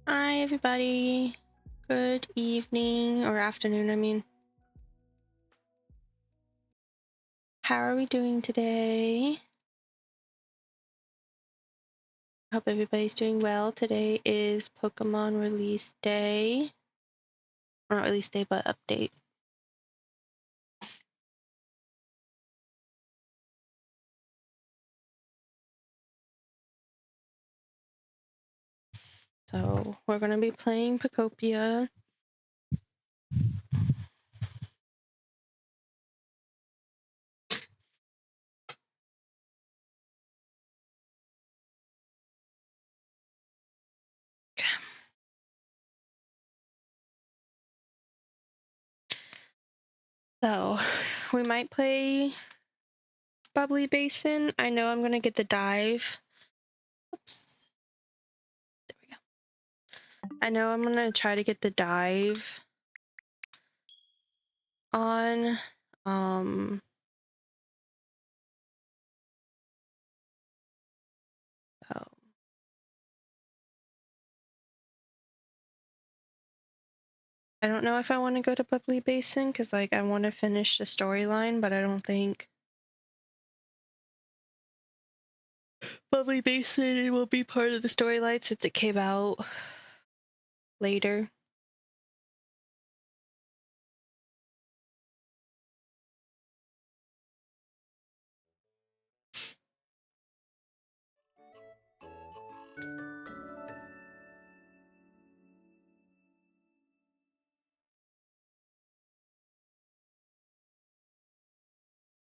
Hi everybody, good evening or afternoon, I mean. How are we doing today? Hope everybody's doing well. Today is Pokemon release day. Or not release day, but update. So we're gonna be playing Pokopia. So we might play Bubbly Basin. I know I'm gonna get the dive. Oops. There we go. I know I'm gonna try to get the dive on. Oh. I don't know if I want to go to Bubbly Basin because, like, I want to finish the storyline, but I don't think Bubbly Basin will be part of the storyline since it came out later.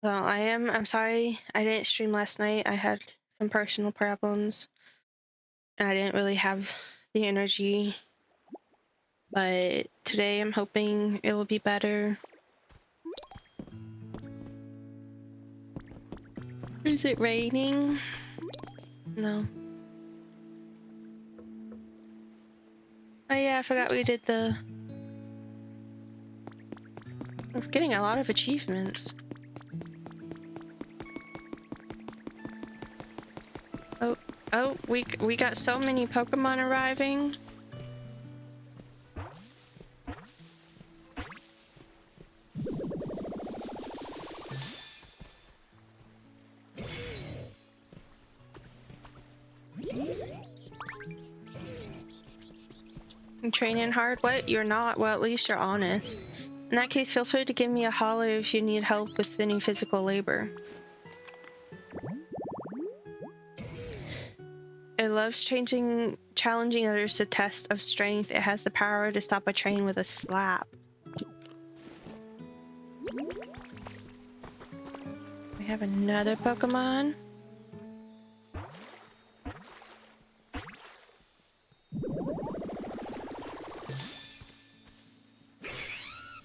So I'm sorry I didn't stream last night. I had some personal problems and I didn't really have the energy. But today I'm hoping it will be better. Is it raining? No. Oh yeah, I forgot we did the We're getting a lot of achievements. Oh, we got so many Pokemon arriving. You training hard? What? You're not? Well, at least you're honest. In that case, feel free to give me a holler if you need help with any physical labor. It loves challenging others to test of strength. It has the power to stop a train with a slap. We have another Pokemon.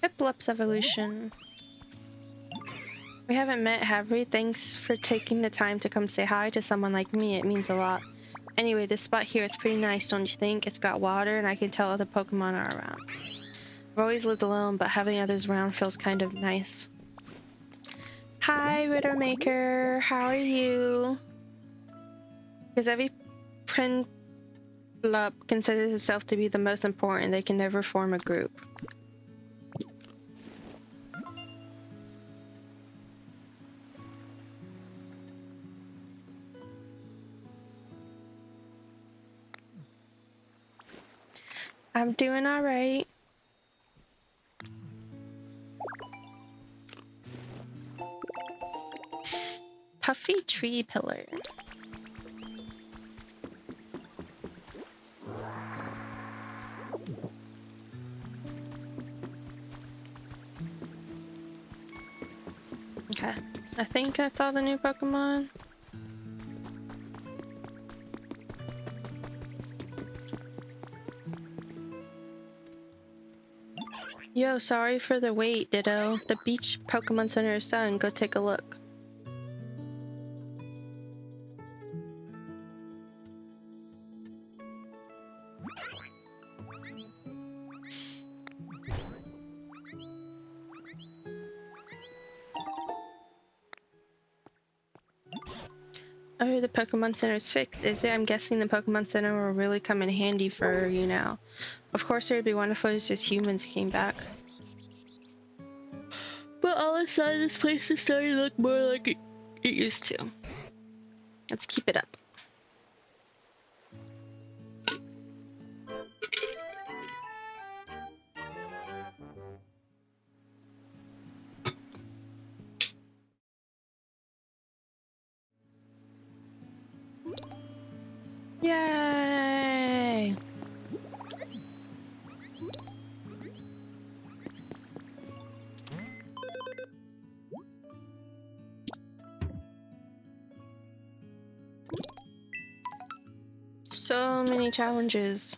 Piplup's evolution. We haven't met, have we? Thanks for taking the time to come say hi to someone like me. It means a lot. Anyway, this spot here is pretty nice, don't you think? It's got water and I can tell other Pokemon are around. I've always lived alone, but having others around feels kind of nice. Hi, Widowmaker. How are you? Because every Prinplup considers itself to be the most important. They can never form a group. I'm doing alright. Puffy Tree Pillar. Okay, I think that's all the new Pokemon. Yo, sorry for the wait, Ditto. The beach Pokemon Center is done. Go take a look. Oh, the Pokemon Center's fixed, is it? I'm guessing the Pokemon Center will really come in handy for you now. Of course, it would be wonderful if just humans came back. But all aside, this place is starting to look more like it used to. Let's keep it up. Yay! So many challenges.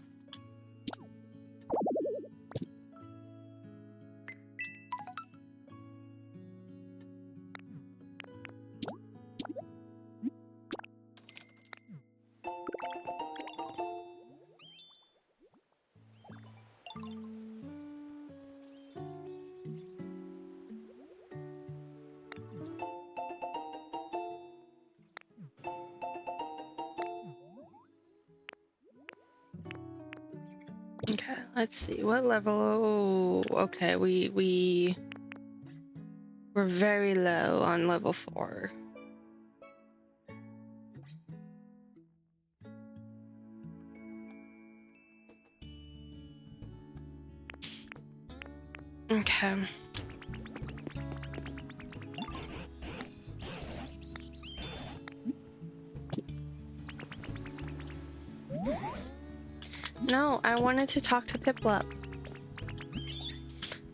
Okay, let's see. What level? Oh, okay, we're very low on level 4. Okay. No, I wanted to talk to Piplup.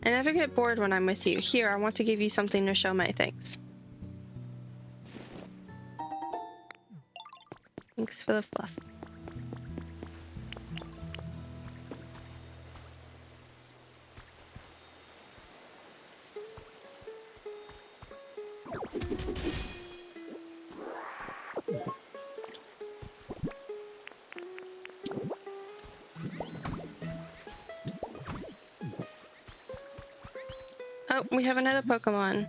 I never get bored when I'm with you. Here, I want to give you something to show my thanks. Thanks for the fluff. Oh, we have another Pokemon.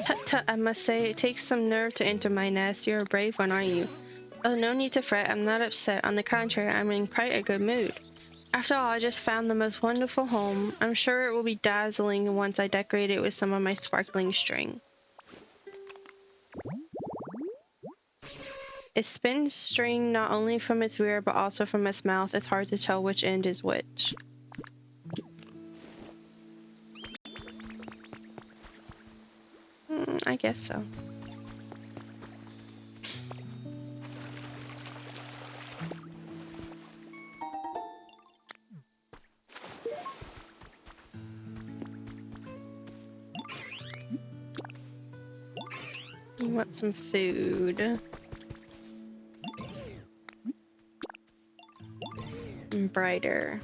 Tut tut, I must say, it takes some nerve to enter my nest. You're a brave one, aren't you? Oh, no need to fret. I'm not upset. On the contrary, I'm in quite a good mood. After all, I just found the most wonderful home. I'm sure it will be dazzling once I decorate it with some of my sparkling string. It spins string not only from its rear, but also from its mouth. It's hard to tell which end is which. I guess so. You want some food. And brighter.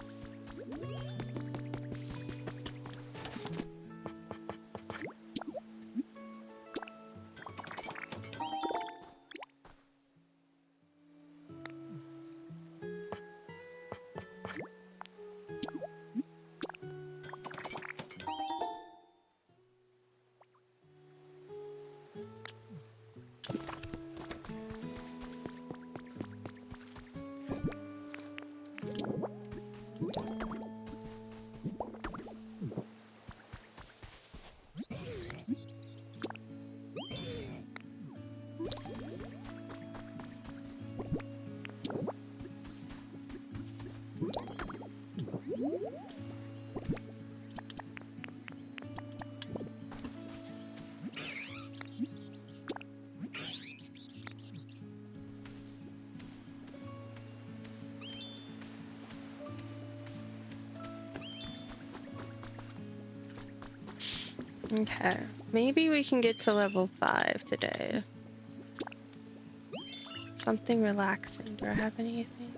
Okay, maybe we can get to level 5 today. Something relaxing. Do I have anything?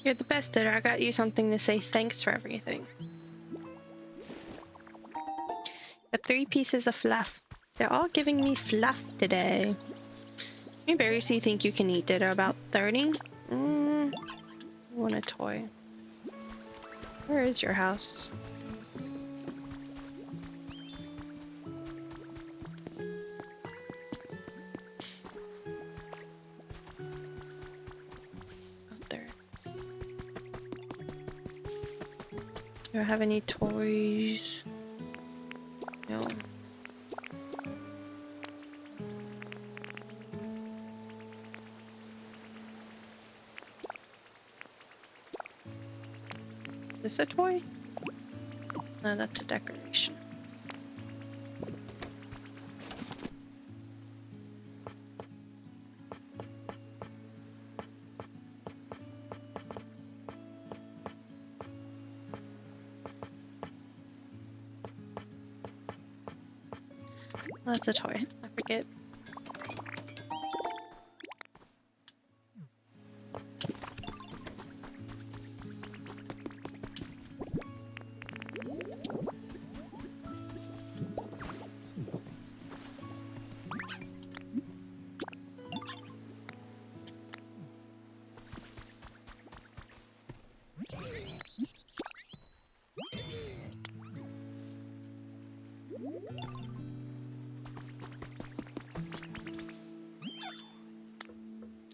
You're the best at it. I got you something to say thanks for everything. The 3 pieces of fluff. They're all giving me fluff today. How many berries do you think you can eat? Ditto about 30? I want a toy. Where is your house? Out there. Do I have any toys? No. Is this a toy? No, that's a decoration. Oh, that's a toy. I forget.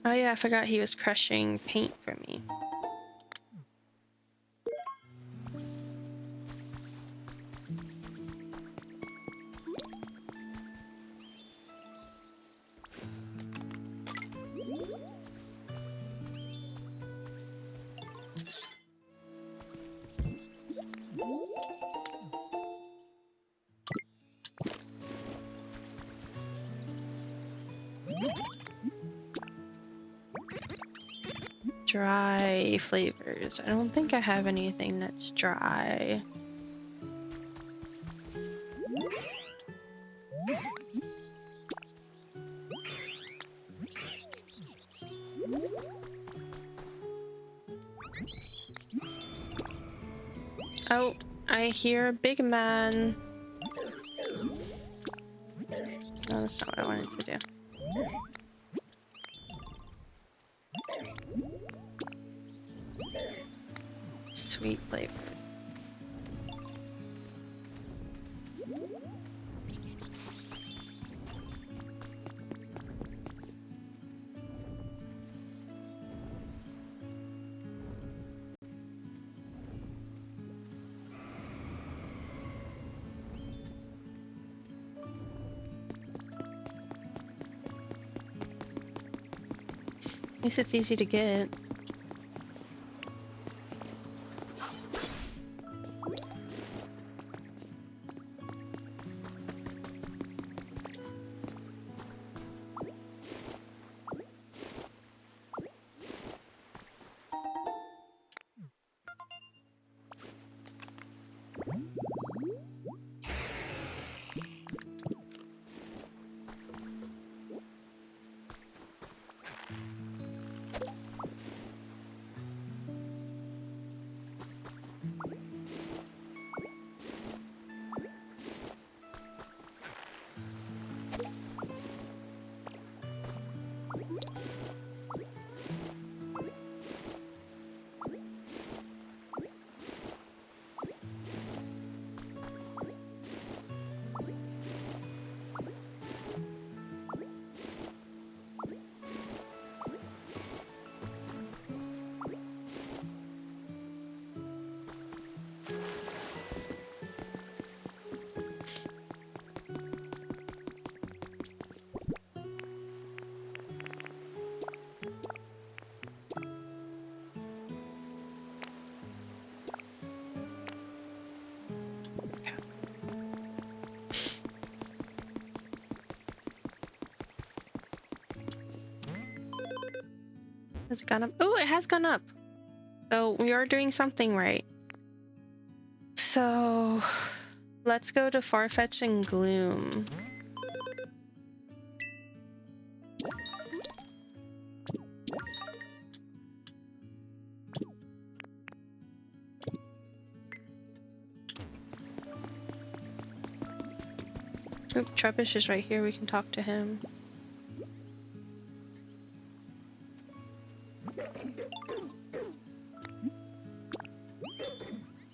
Oh yeah, I forgot he was crushing paint for me. dry flavors. I don't think I have anything that's dry. Oh, I hear a big man. No, that's not what I wanted to do. Sweet flavor. At least it's easy to get. Has it gone up? Oh, it has gone up. So we are doing something right. So let's go to Farfetch and Gloom. Oop, Treppish is right here. We can talk to him.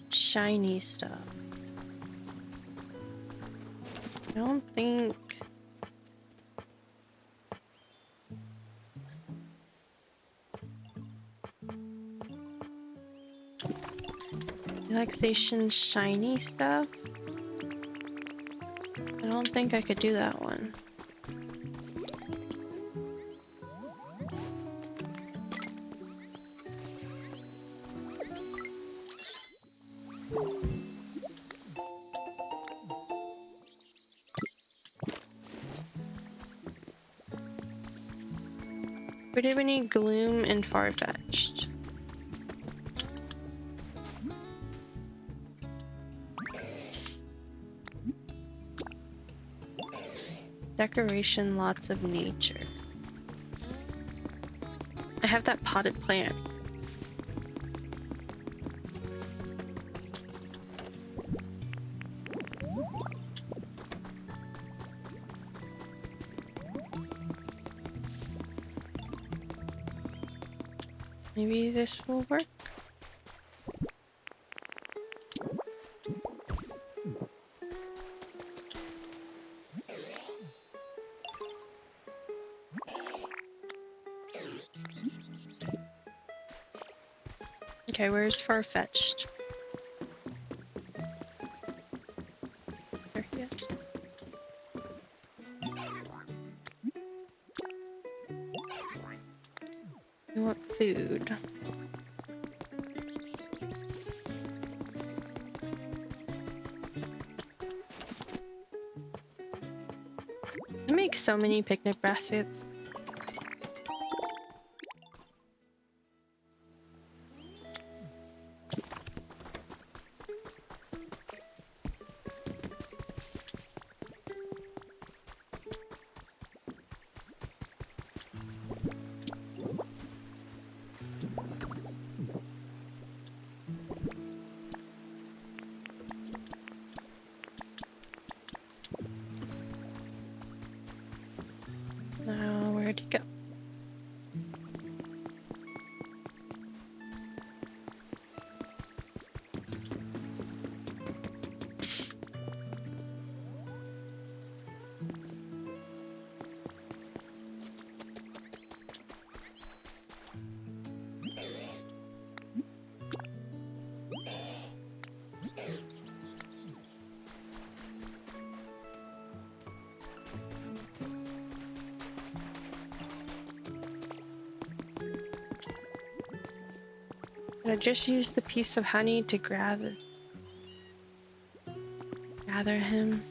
Shiny stuff. I don't think... Relaxation shiny stuff? I don't think I could do that one. Where did we need Gloom and Farfetched? Decoration, lots of nature. I have that potted plant. Maybe this will work. Okay, where's Farfetched? There he is. We want food. I make so many picnic baskets. I just used the piece of honey to gather him.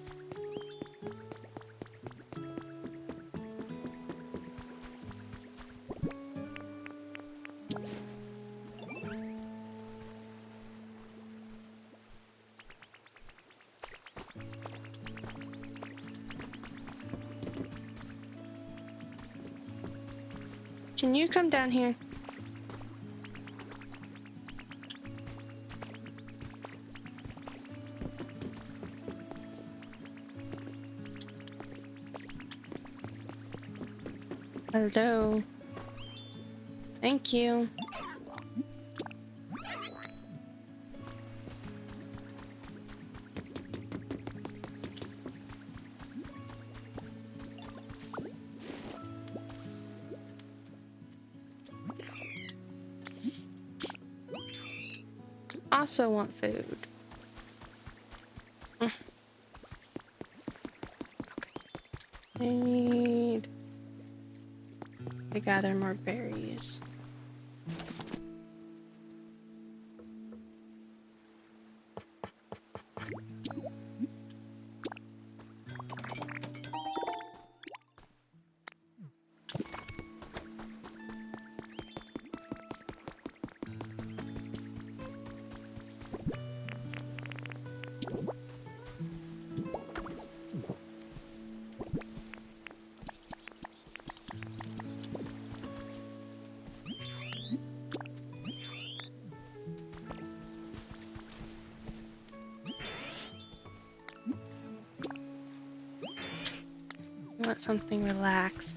Can you come down here? Hello. Thank you. Also want food. Okay. I need to gather more berries. I want something relaxed.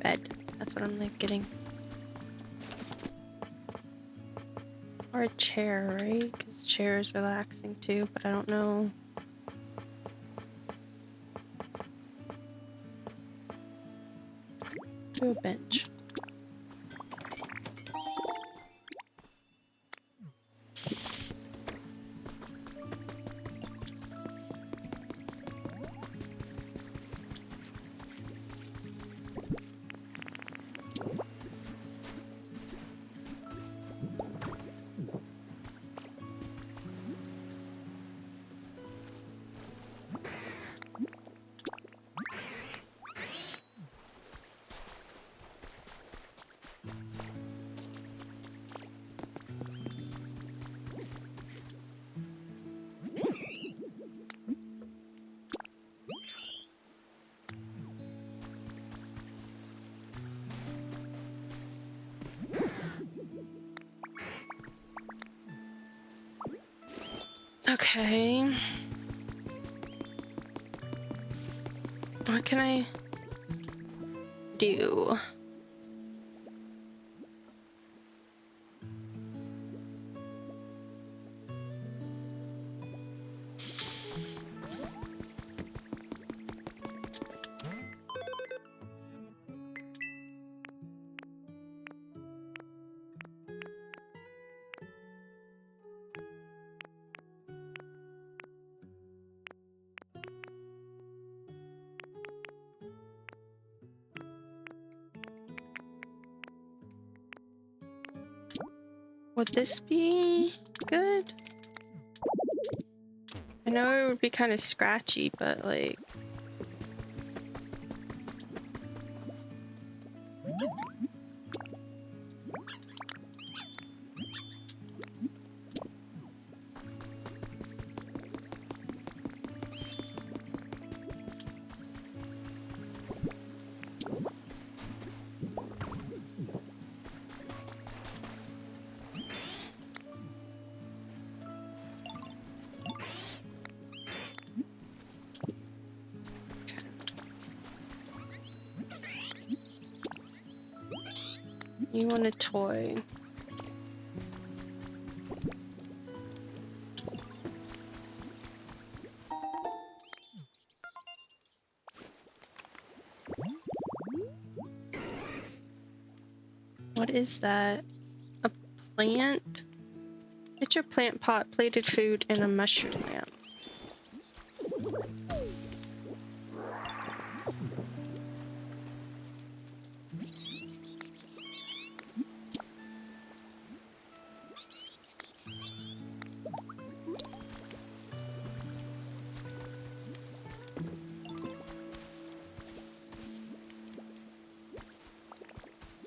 Bed. That's what I'm like getting. Or a chair, right? Because chair is relaxing too, but I don't know. Do a bench. Okay. What can I do? Would this be good? I know it would be kind of scratchy, but like... You want a toy. What is that? A plant? It's your plant pot, plated food, and a mushroom lamp.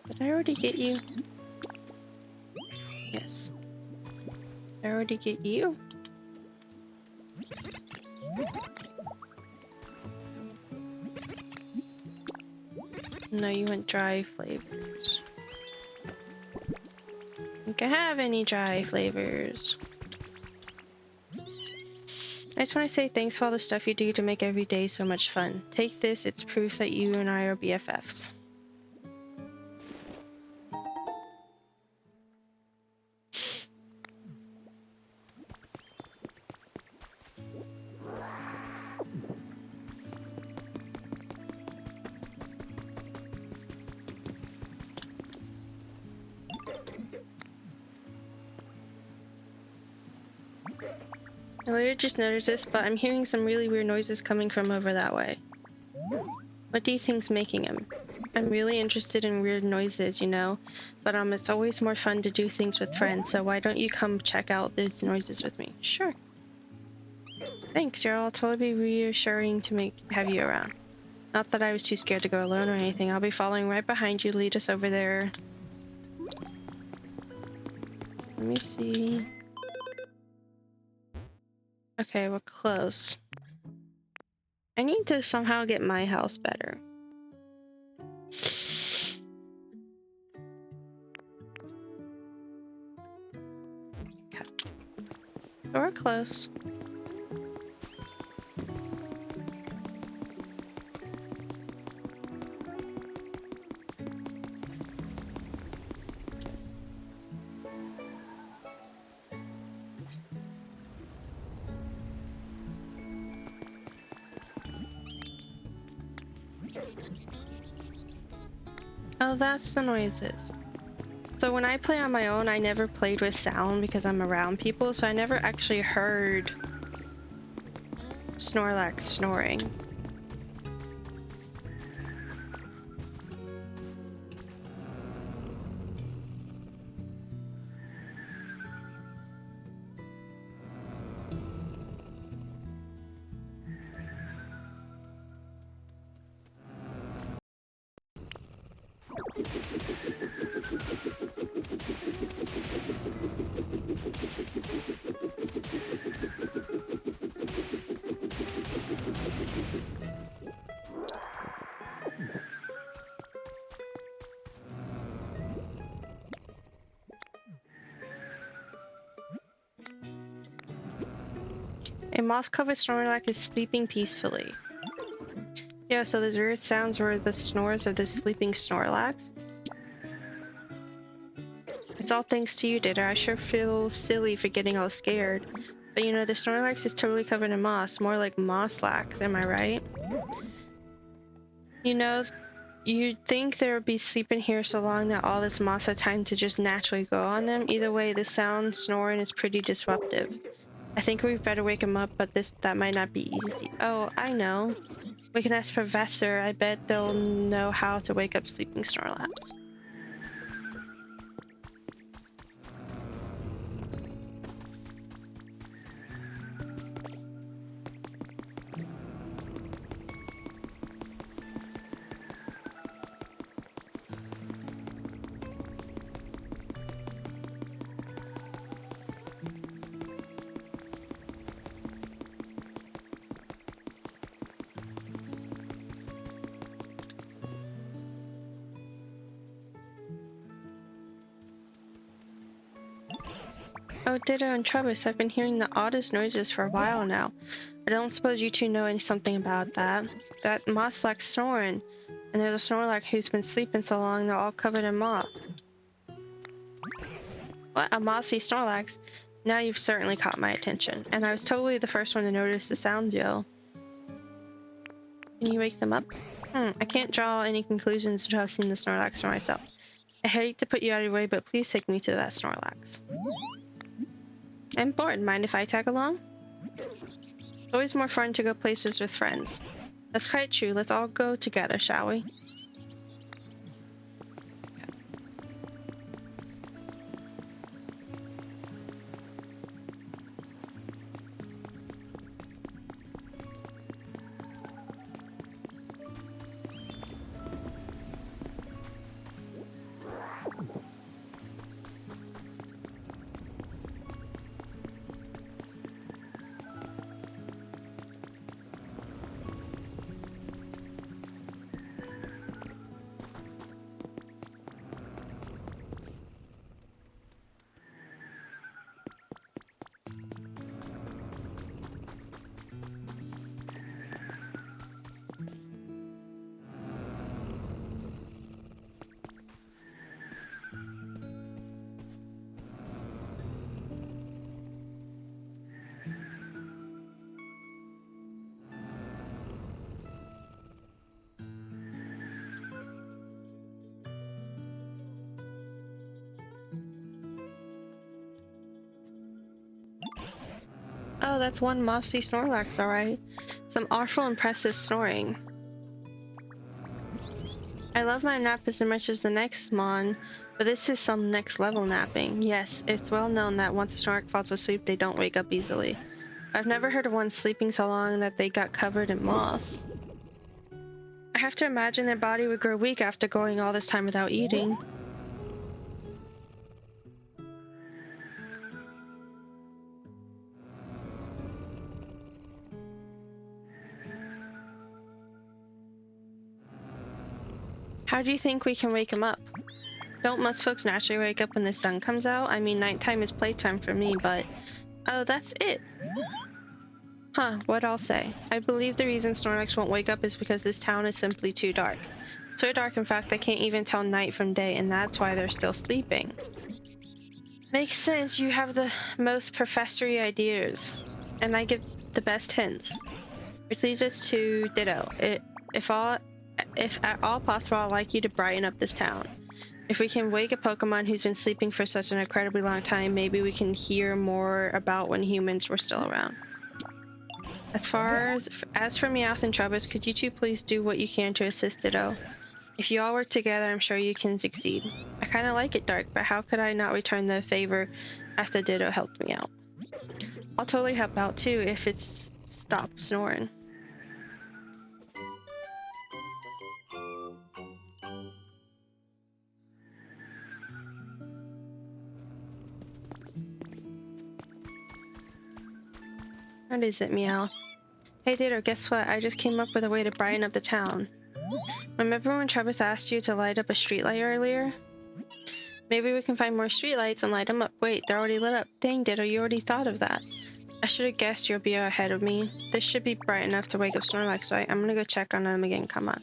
Did I already get you? Yes. Did I already get you? No, you went dry flavors. You can have any dry flavors. I just want to say thanks for all the stuff you do to make every day so much fun. Take this, it's proof that you and I are BFFs. I literally just noticed this, but I'm hearing some really weird noises coming from over that way. What do you think's making them? I'm really interested in weird noises, you know, but it's always more fun to do things with friends, so why don't you come check out these noises with me? Sure. Thanks, Gerald. I'll totally be reassuring to have you around. Not that I was too scared to go alone or anything. I'll be following right behind you. Lead us over there. Let me see. Okay, we're close. I need to somehow get my house better. Okay. So we're close. Oh, that's the noises. So when I play on my own, I never played with sound because I'm around people, so I never actually heard Snorlax snoring. A moss-covered Snorlax is sleeping peacefully. Yeah, so those weird sounds were the snores of the sleeping Snorlax. It's all thanks to you, Ditter. I sure feel silly for getting all scared. But you know, the Snorlax is totally covered in moss, more like Mosslax, am I right? You know, you'd think they would be sleeping here so long that all this moss had time to just naturally grow on them. Either way, the sound snoring is pretty disruptive. I think we better wake him up, but that might not be easy. Oh, I know. We can ask Professor. I bet they'll know how to wake up sleeping Snorlax. Oh, Ditto and Travis, I've been hearing the oddest noises for a while now. I don't suppose you two know something about that. That Mosslax snoring. And there's a Snorlax who's been sleeping so long they're all covered in moss. What? A mossy Snorlax? Now you've certainly caught my attention. And I was totally the first one to notice the sound, Jill. Can you wake them up? I can't draw any conclusions until I've seen the Snorlax for myself. I hate to put you out of your way, but please take me to that Snorlax. I'm bored. Mind if I tag along? It's always more fun to go places with friends. That's quite true. Let's all go together, shall we? Oh, that's one mossy Snorlax, alright. Some awful impressive snoring. I love my nap as much as the next Mon, but this is some next level napping. Yes, it's well known that once a Snorlax falls asleep, they don't wake up easily. I've never heard of one sleeping so long that they got covered in moss. I have to imagine their body would grow weak after going all this time without eating. How do you think we can wake him up? Don't most folks naturally wake up when the sun comes out? I mean, nighttime is playtime for me, but... Oh, that's it. Huh, what I'll say. I believe the reason Snorlax won't wake up is because this town is simply too dark. So dark, in fact, they can't even tell night from day, and that's why they're still sleeping. Makes sense, you have the most professory ideas, and I give the best hints. Which leads us to Ditto. If at all possible, I'd like you to brighten up this town. If we can wake a Pokemon who's been sleeping for such an incredibly long time, maybe we can hear more about when humans were still around. As for Meowth and Trubbish, could you two please do what you can to assist Ditto? If you all work together, I'm sure you can succeed. I kinda like it dark, but how could I not return the favor after Ditto helped me out? I'll totally help out too if it's stopped snoring. What is it, Meow? Hey Ditto, guess what? I just came up with a way to brighten up the town. Remember when Travis asked you to light up a streetlight earlier? Maybe we can find more streetlights and light them up. Wait, they're already lit up. Dang, Ditto, you already thought of that. I should have guessed you'll be ahead of me. This should be bright enough to wake up Snorlax, right? I'm gonna go check on them again, come on.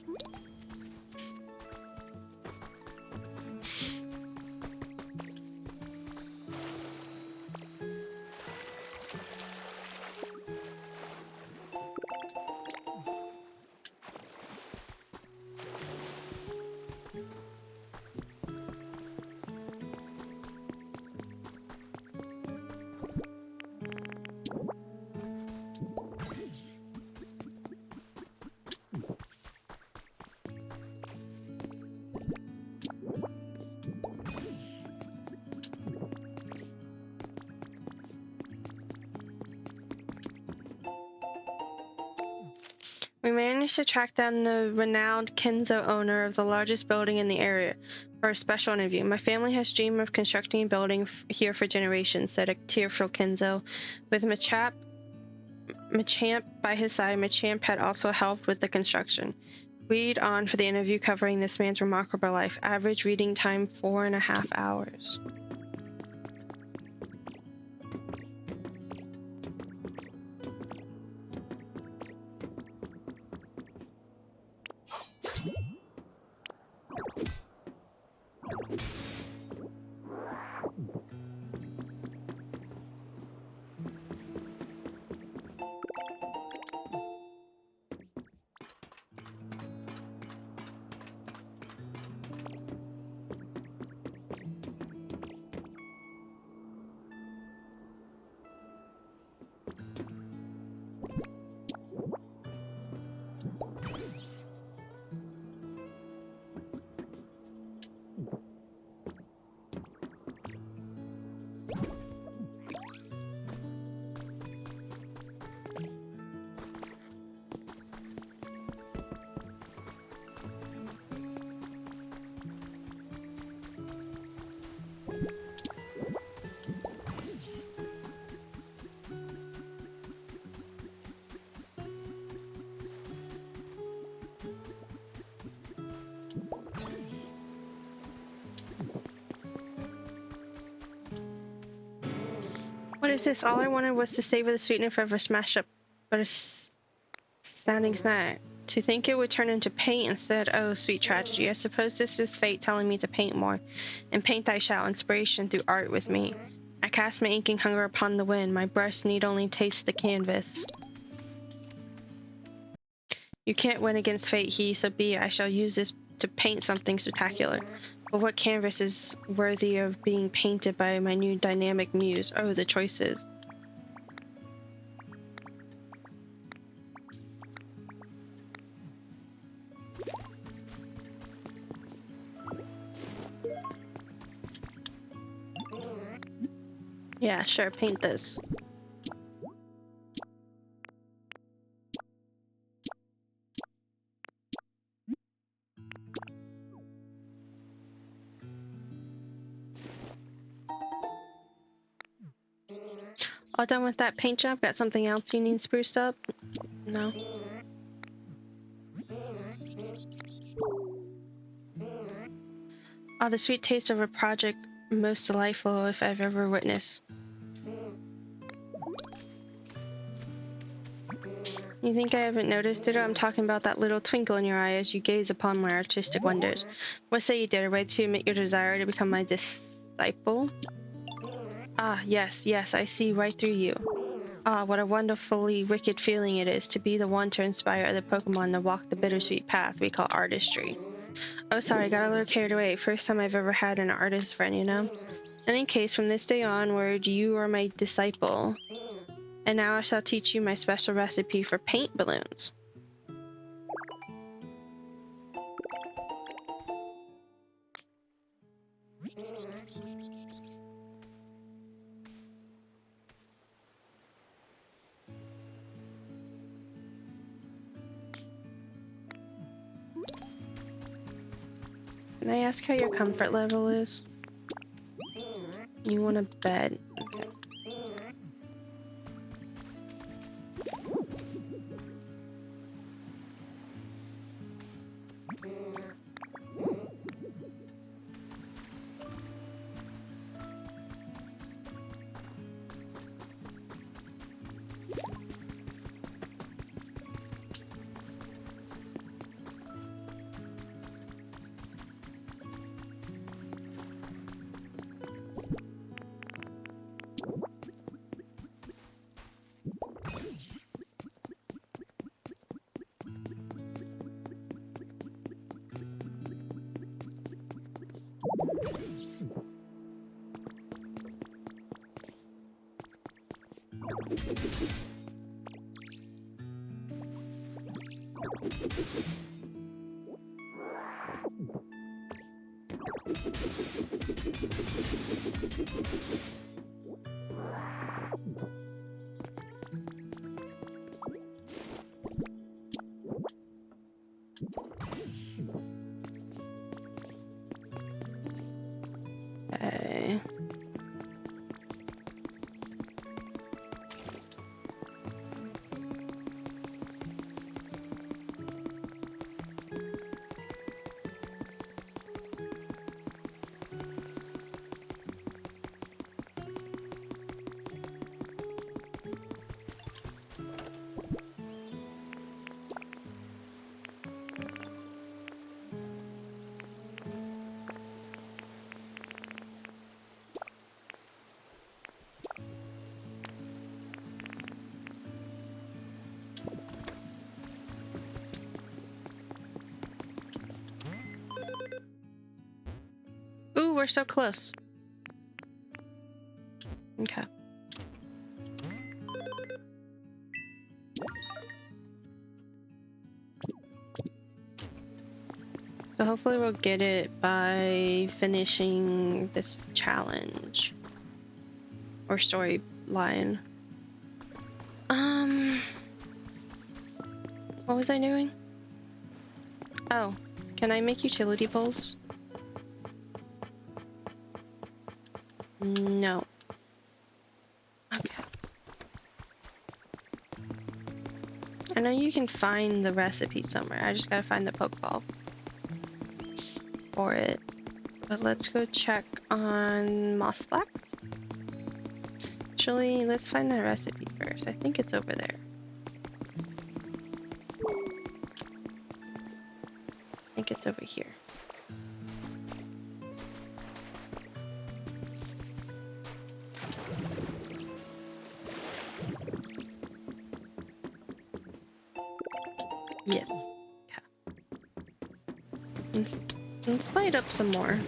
We managed to track down the renowned Kenzo owner of the largest building in the area for a special interview. My family has dreamed of constructing a building here for generations, said a tearful Kenzo. With Machamp by his side, Machamp had also helped with the construction. Read on for the interview covering this man's remarkable life. Average reading time 4.5 hours. is this? All I wanted was to savor the sweetness of a smash up, but a sounding snack. To think it would turn into paint instead. Oh, sweet tragedy. I suppose this is fate telling me to paint more. And paint I shall, inspiration through art with me. I cast my inking hunger upon the wind. My breast need only taste the canvas. You can't win against fate, he, so be it. I shall use this to paint something spectacular. But what canvas is worthy of being painted by my new dynamic muse? Oh, the choices. Yeah, sure, paint this. All done with that paint job? Got something else you need spruced up? No. Oh, the sweet taste of a project most delightful if I've ever witnessed. You think I haven't noticed it? I'm talking about that little twinkle in your eye as you gaze upon my artistic wonders. What say you, dear? A way to admit your desire to become my disciple? Ah, yes, I see right through you. Ah, what a wonderfully wicked feeling it is to be the one to inspire other Pokemon to walk the bittersweet path we call artistry. Oh, sorry, got a little carried away. First time I've ever had an artist friend, you know? In any case, from this day onward, you are my disciple. And now I shall teach you my special recipe for paint balloons. Can I ask how your comfort level is? You want a bed. Okay. Okay. Ooh, we're so close. Okay. So hopefully we'll get it by finishing this challenge or storyline. What was I doing? Oh, can I make utility poles? No. Okay. I know you can find the recipe somewhere. I just gotta find the Pokeball for it. But let's go check on Moslax. Actually, let's find that recipe first. I think it's over there. I think it's over here. Yes. Okay. Let's light up some more.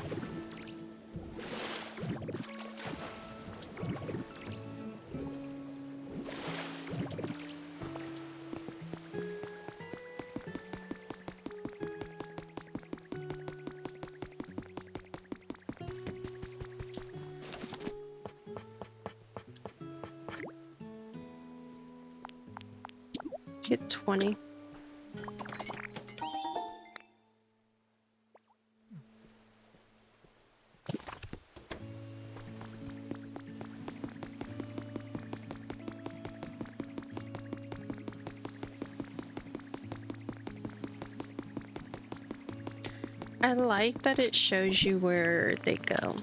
Get 20. I like that it shows you where they go.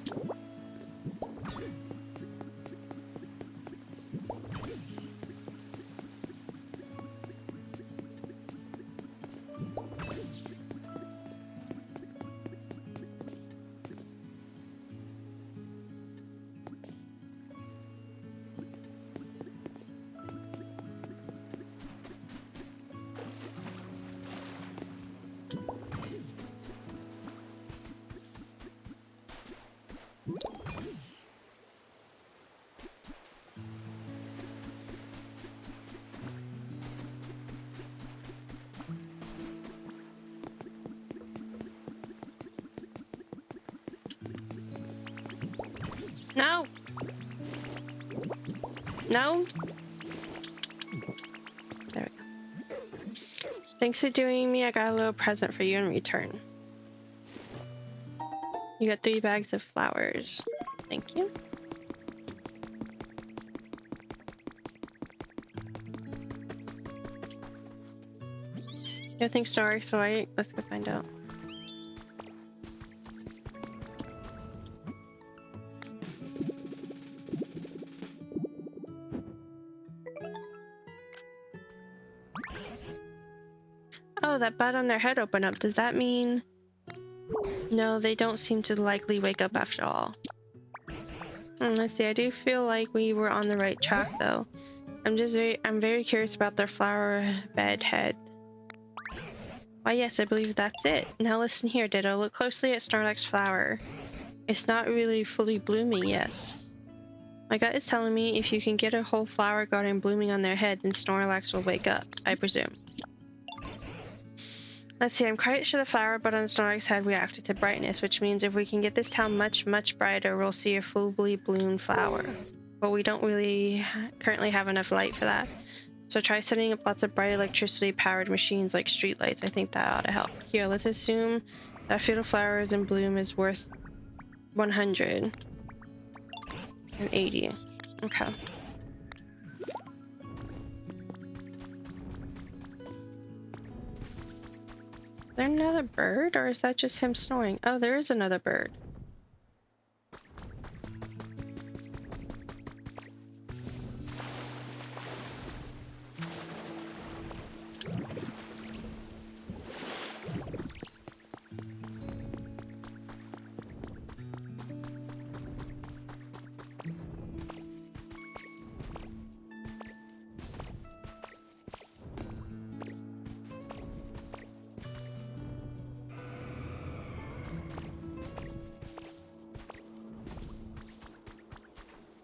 No! No? There we go. Thanks for doing me. I got a little present for you in return. You got 3 bags of flowers. Thank you. Yeah, thanks, Star. So let's go find out. Oh, that bud on their head opened up. Does that mean... No, they don't seem to likely wake up after all. Let's see, I do feel like we were on the right track though. I'm very curious about their flower bed head. Why yes, I believe that's it. Now listen here, Ditto. Look closely at Snorlax's flower. It's not really fully blooming, yes. My gut is telling me if you can get a whole flower garden blooming on their head, then Snorlax will wake up, I presume. Let's see, I'm quite sure the flower bud on Snorlax's head reacted to brightness, which means if we can get this town much, much brighter, we'll see a fully bloomed flower. But we don't really currently have enough light for that. So try setting up lots of bright electricity-powered machines like streetlights. I think that ought to help. Here, let's assume that field of flowers in bloom is worth 180. Okay. Is there another bird, or is that just him snoring? Oh, there is another bird.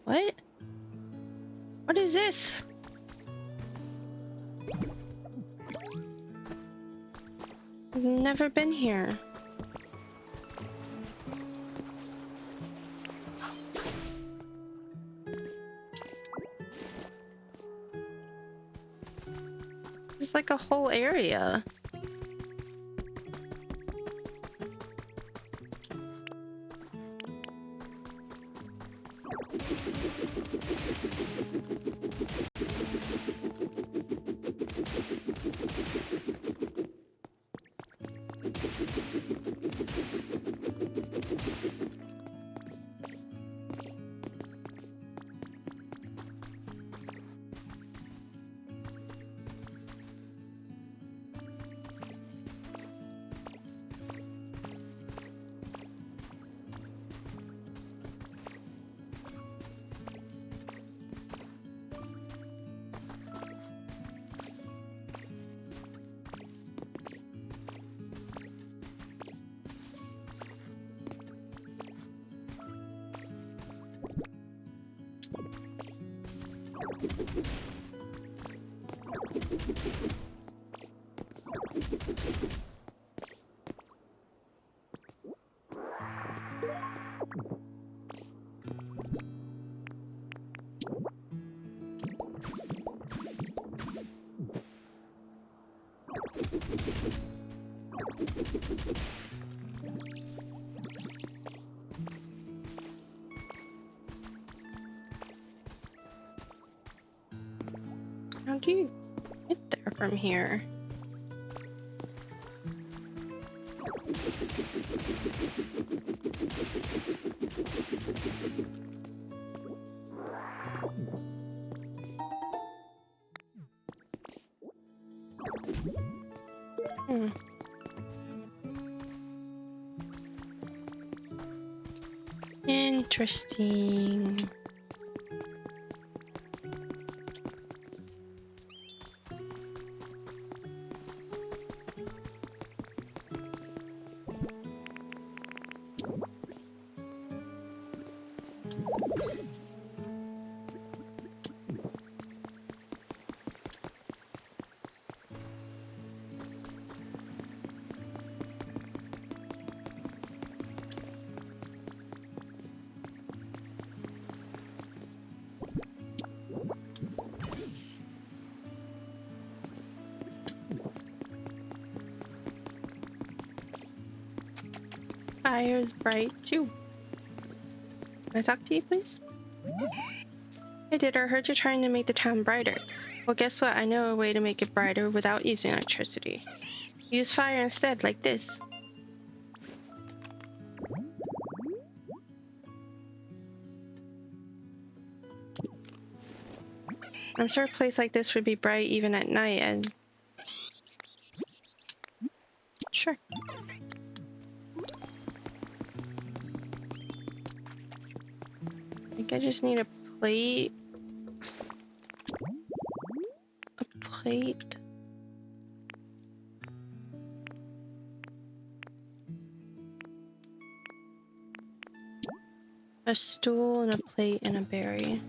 What? What is this? I've never been here. It's like a whole area. How do you get there from here? Hmm. Interesting. Fire is bright too. Can I talk to you, please? Hey, Did I heard you're trying to make the town brighter. Well, guess what? I know a way to make it brighter without using electricity. Use fire instead, like this. I'm sure a place like this would be bright even at night, and... Sure. I think I just need a plate. A plate. A stool and a plate and a berry.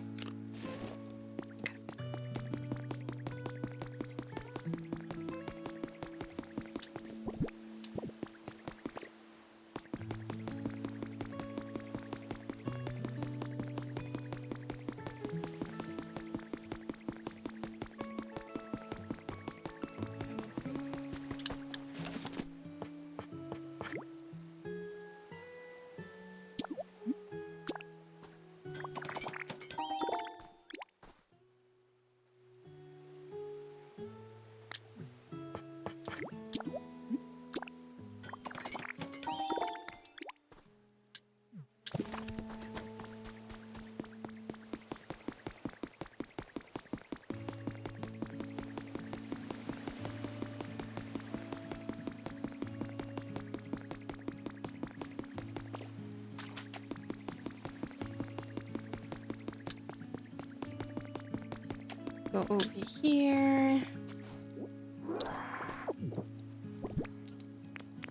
Go over here.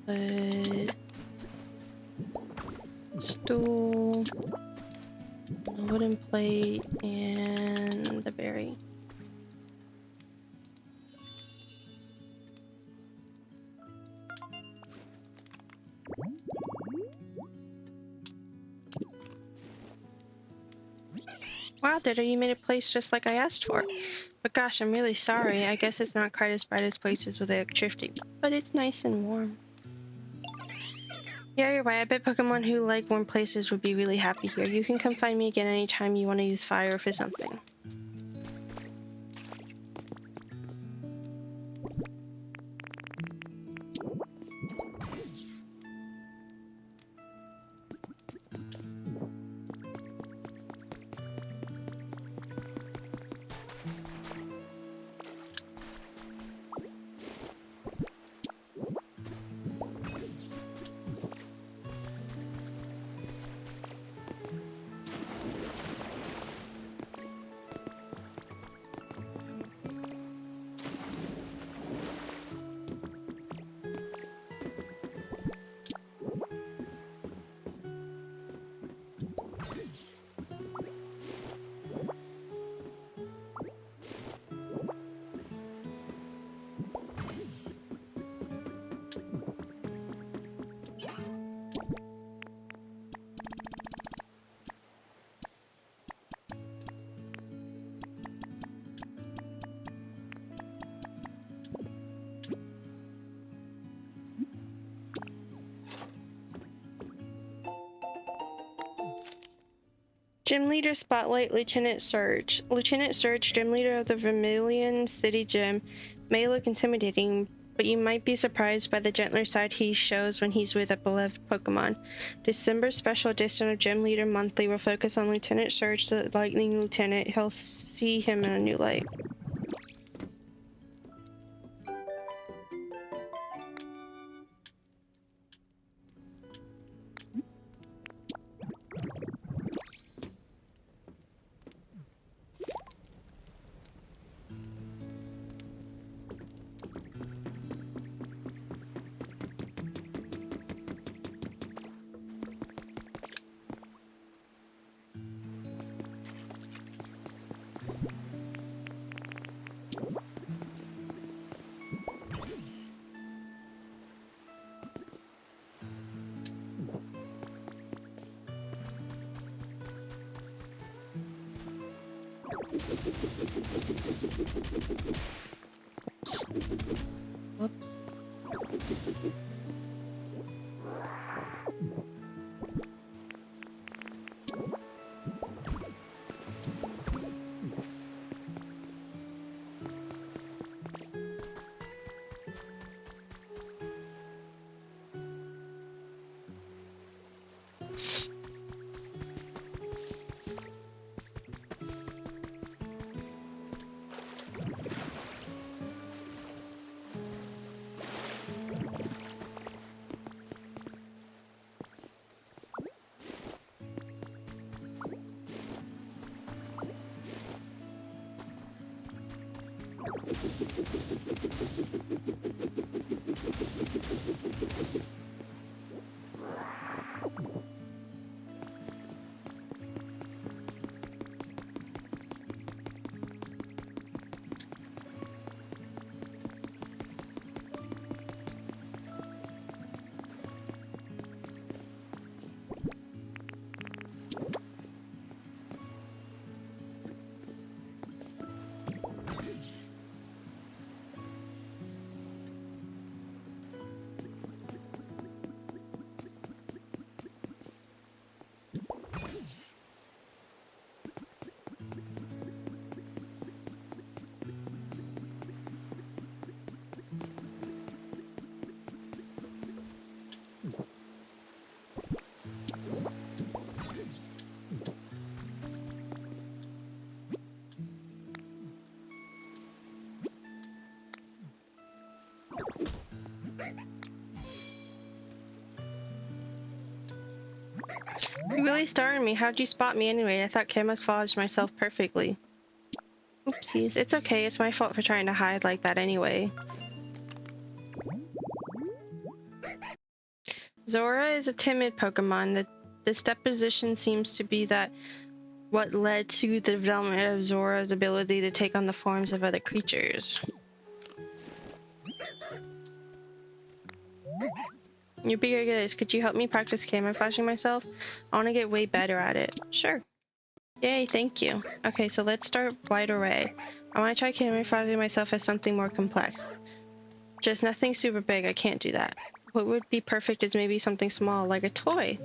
Put stool, a wooden plate, and the berry. Wow, Didder, you made a place just like I asked for. But gosh, I'm really sorry. I guess it's not quite as bright as places with electricity, but it's nice and warm. Yeah, you're right. I bet Pokemon who like warm places would be really happy here. You can come find me again anytime you want to use fire for something. Gym Leader Spotlight Lieutenant Surge. Lieutenant Surge, Gym Leader of the Vermilion City Gym, may look intimidating, but you might be surprised by the gentler side he shows when he's with a beloved Pokemon. December special edition of Gym Leader Monthly will focus on Lieutenant Surge, the Lightning Lieutenant. He'll see him in a new light. Whoops. You really startled me. How'd you spot me anyway? I thought camouflaged myself perfectly. Oopsies. It's okay. It's my fault for trying to hide like that anyway. Zora is a timid Pokemon. This deposition seems to be that what led to the development of Zora's ability to take on the forms of other creatures. You're bigger at this. Could you help me practice camouflaging myself? I want to get way better at it. Sure. Yay, thank you. Okay, so let's start wide array. I want to try camouflaging myself as something more complex. Just nothing super big, I can't do that. What would be perfect is maybe something small, like a toy.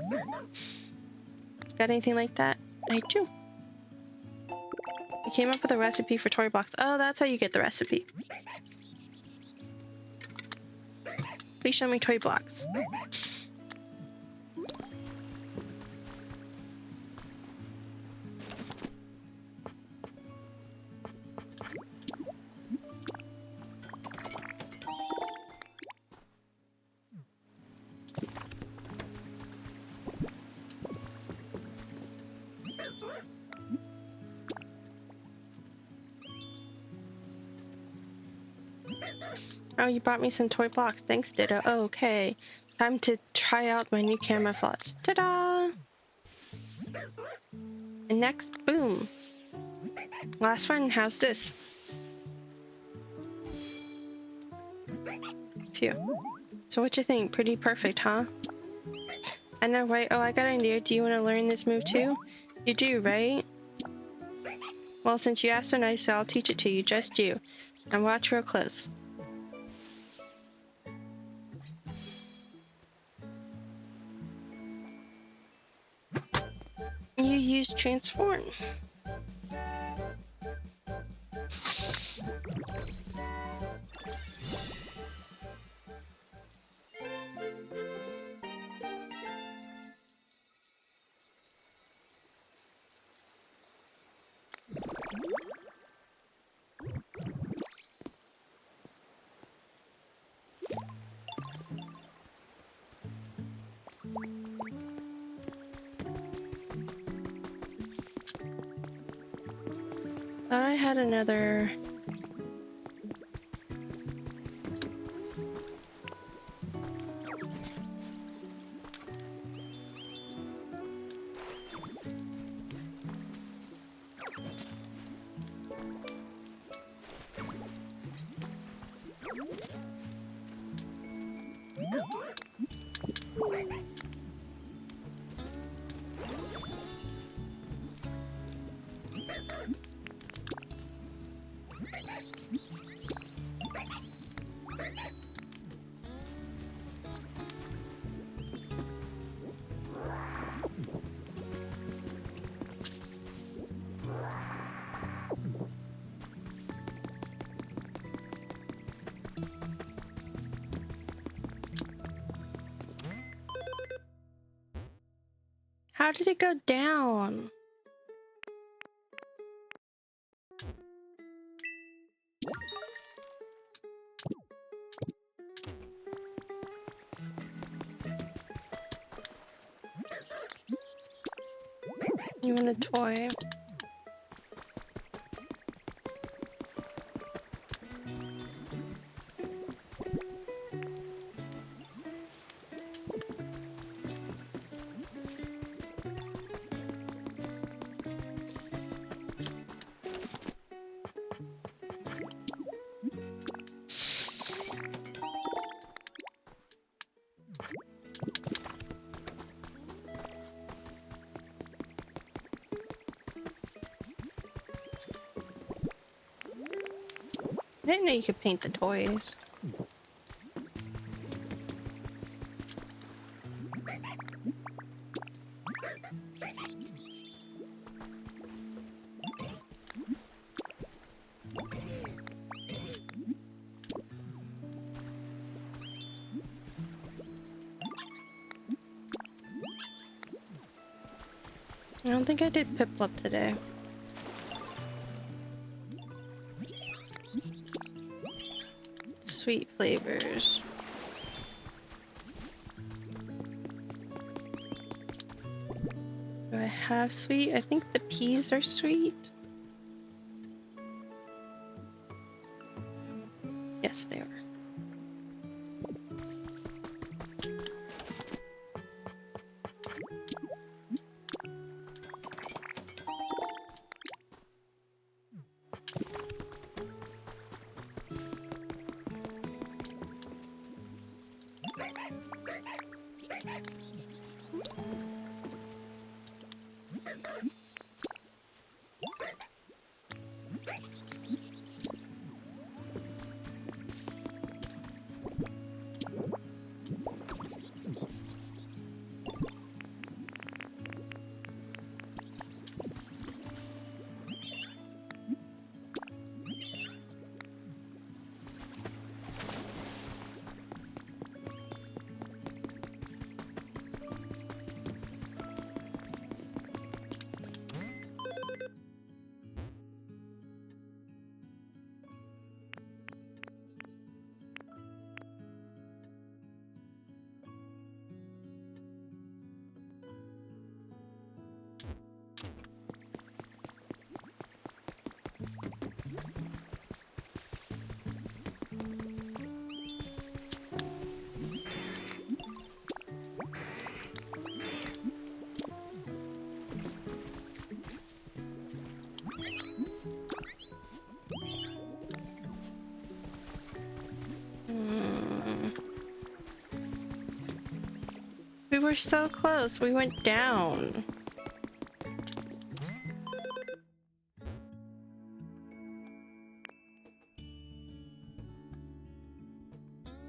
Got anything like that? I do. I came up with a recipe for toy blocks. Oh, that's how you get the recipe. Please show me toy blocks. Oh, you brought me some toy blocks. Thanks, Ditto. Oh, okay. Time to try out my new camouflage. Ta-da! And next, boom. Last one, how's this? Phew. So what you think? Pretty perfect, huh? I know, right? Oh, I got an idea. Do you want to learn this move too? You do, right? Well, since you asked so nicely, I'll teach it to you. Just you. And watch real close. you use transform? Thought I had another. How did it go down? You want a toy? I didn't know you could paint the toys. I don't think I did Piplup today. Sweet flavors. Do I have sweet? I think the peas are sweet. Yes, they are. We were so close. We went down.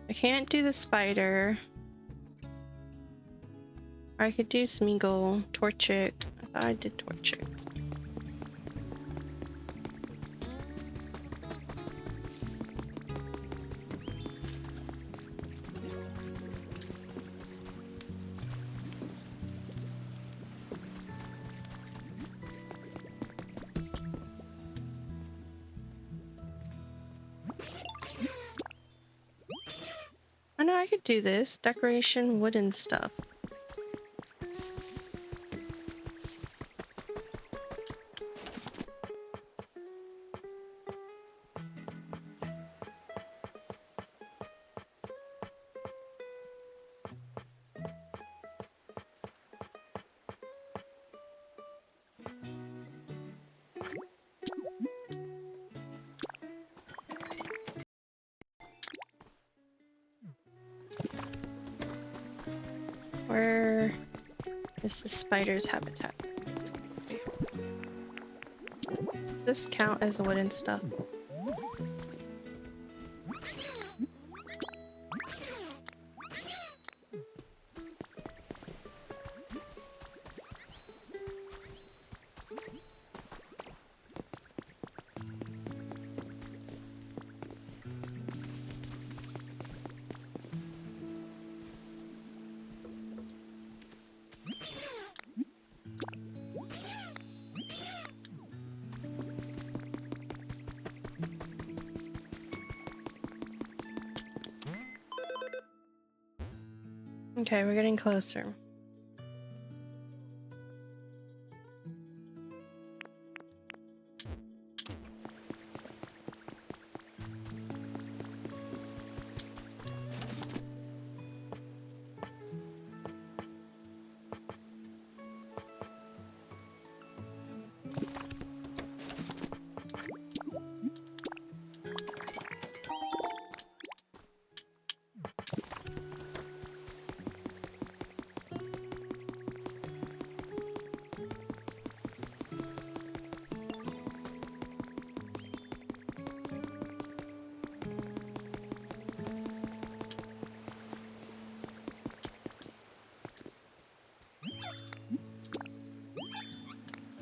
I can't do the spider. I could do Smeagol, Torchic. I thought I did Torchic. I know I could do this. Decoration, wooden stuff. Where is the spider's habitat? Does this count as wooden stuff? Okay, we're getting closer.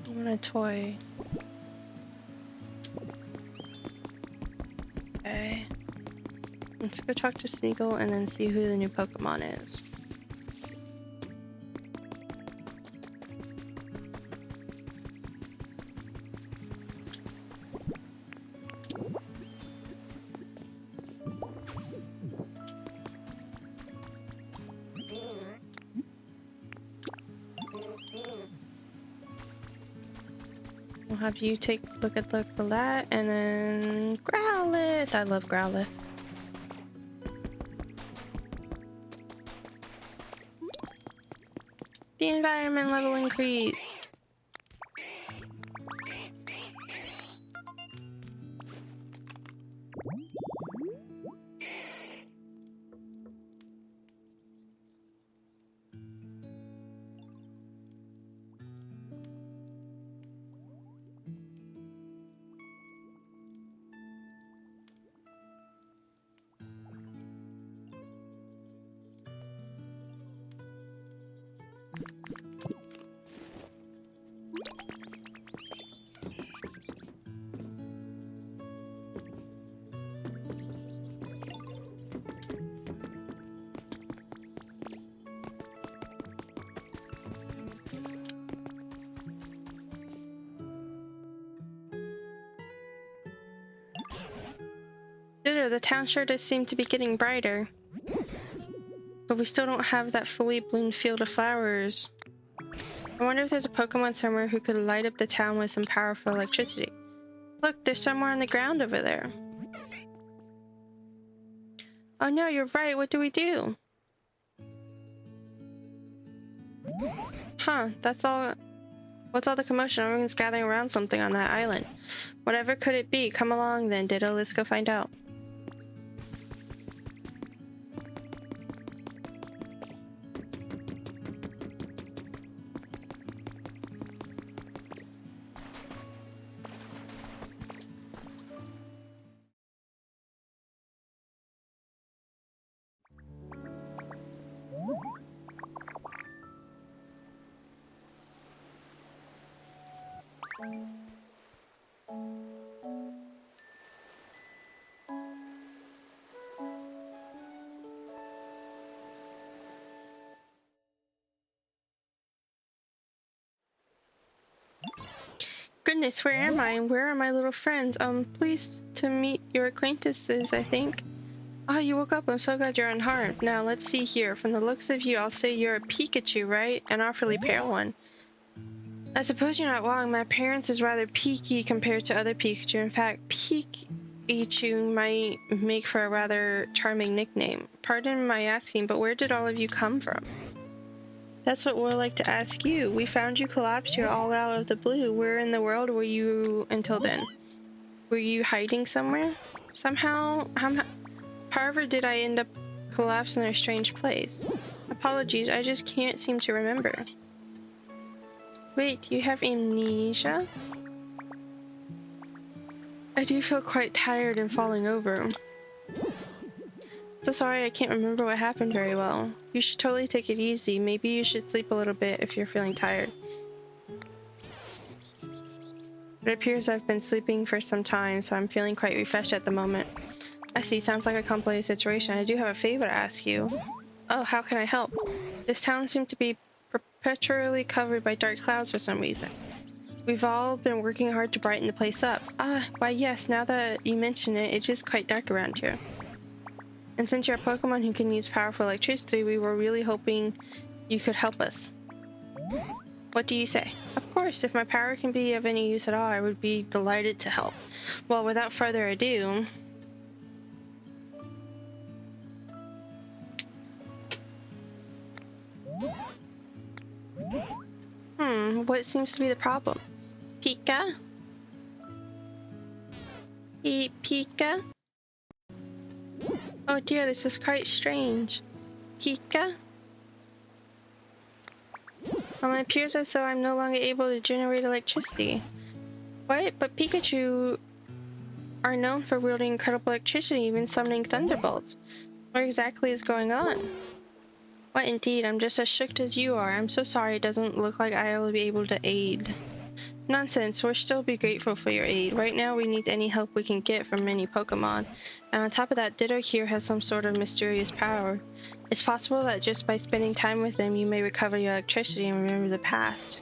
I want a toy. Okay. Let's go talk to Sneagle and then see who the new Pokemon is. We'll have you take a look at that, and then Growlithe! I love Growlithe. The environment level increase! The town sure does seem to be getting brighter. But we still don't have that fully bloomed field of flowers. I wonder if there's a Pokemon somewhere who could light up the town with some powerful electricity. Look, there's somewhere on the ground over there. Oh no, you're right. What do we do? Huh, that's all. What's all the commotion? Everyone's gathering around something on that island. Whatever could it be? Come along then, Ditto. Let's go find out. Goodness, where am I? And where are my little friends? Pleased to meet your acquaintances, I think. Ah, you woke up. I'm so glad you're unharmed. Now, let's see here. From the looks of you, I'll say you're a Pikachu, right? An awfully pale one. I suppose you're not wrong. My appearance is rather peaky compared to other Pikachu. In fact, Pikachu might make for a rather charming nickname. Pardon my asking, but where did all of you come from? That's what we'd like to ask you. We found you collapsed here all out of the blue. Where in the world were you until then? Were you hiding somewhere? However did I end up collapsed in a strange place? Apologies, I just can't seem to remember. Wait, you have amnesia? I do feel quite tired and falling over. So sorry, I can't remember what happened very well. You should totally take it easy. Maybe you should sleep a little bit if you're feeling tired. It appears I've been sleeping for some time, so I'm feeling quite refreshed at the moment. I see, sounds like a complicated situation. I do have a favor to ask you. Oh, how can I help? This town seems to be perpetually covered by dark clouds for some reason. We've all been working hard to brighten the place up. Ah, why yes, now that you mention it, it's just quite dark around here. And since you're a Pokemon who can use powerful electricity, we were really hoping you could help us. What do you say? Of course, if my power can be of any use at all, I would be delighted to help. Well, without further ado... what seems to be the problem? Pika? Pika? Oh dear, this is quite strange. Pika? Well, it appears as though I'm no longer able to generate electricity. What? But Pikachu are known for wielding incredible electricity, even summoning thunderbolts. What exactly is going on? What indeed? I'm just as shocked as you are. I'm so sorry it doesn't look like I'll be able to aid. Nonsense, we'll still be grateful for your aid. Right now we need any help we can get from many Pokemon. And on top of that, Ditto here has some sort of mysterious power. It's possible that just by spending time with him, you may recover your electricity and remember the past.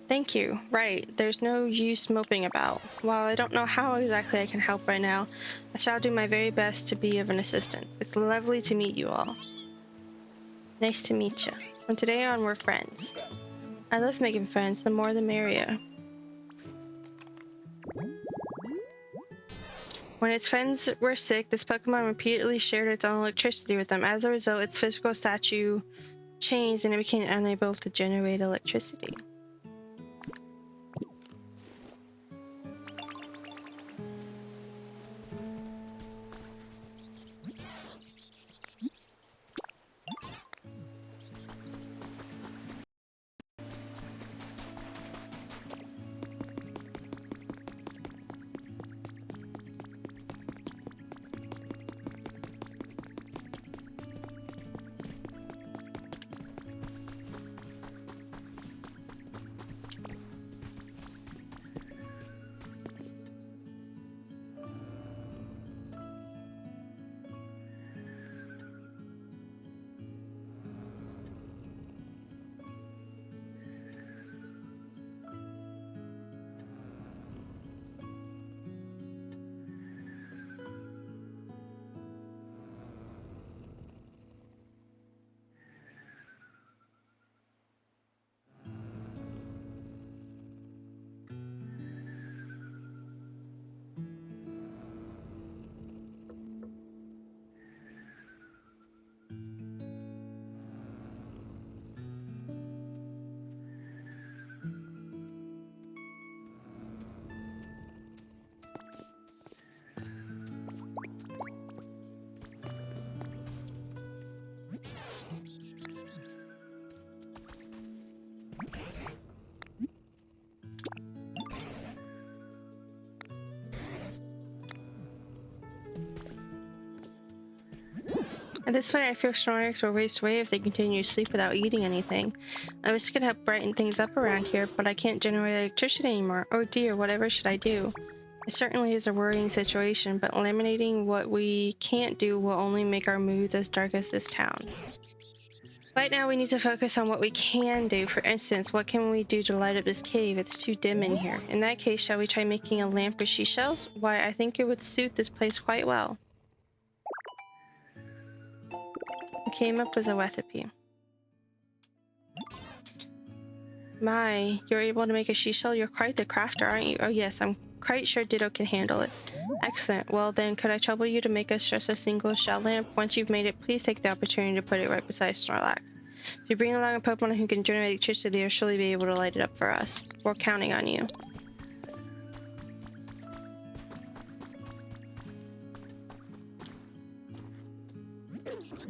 Thank you. Right, there's no use moping about. While I don't know how exactly I can help right now, I shall do my very best to be of an assistance. It's lovely to meet you all. Nice to meet you. From today on, we're friends. I love making friends, the more the merrier. When its friends were sick, this Pokemon repeatedly shared its own electricity with them. As a result, its physical statue changed and it became unable to generate electricity. At this point, I feel Snorlax will waste away if they continue to sleep without eating anything. I wish I could help brighten things up around here, but I can't generate electricity anymore. Oh dear, whatever should I do? It certainly is a worrying situation, but eliminating what we can't do will only make our moods as dark as this town. Right now, we need to focus on what we can do. For instance, what can we do to light up this cave? It's too dim in here. In that case, shall we try making a lamp with seashells? Why, I think it would suit this place quite well. We came up with a recipe. My, you're able to make a seashell? You're quite the crafter, aren't you? Oh yes, I'm quite sure Ditto can handle it. Excellent. Well then, could I trouble you to make us just a single shell lamp? Once you've made it, please take the opportunity to put it right beside Snorlax. If you bring along a Pokemon who can generate electricity, they'll surely be able to light it up for us. We're counting on you.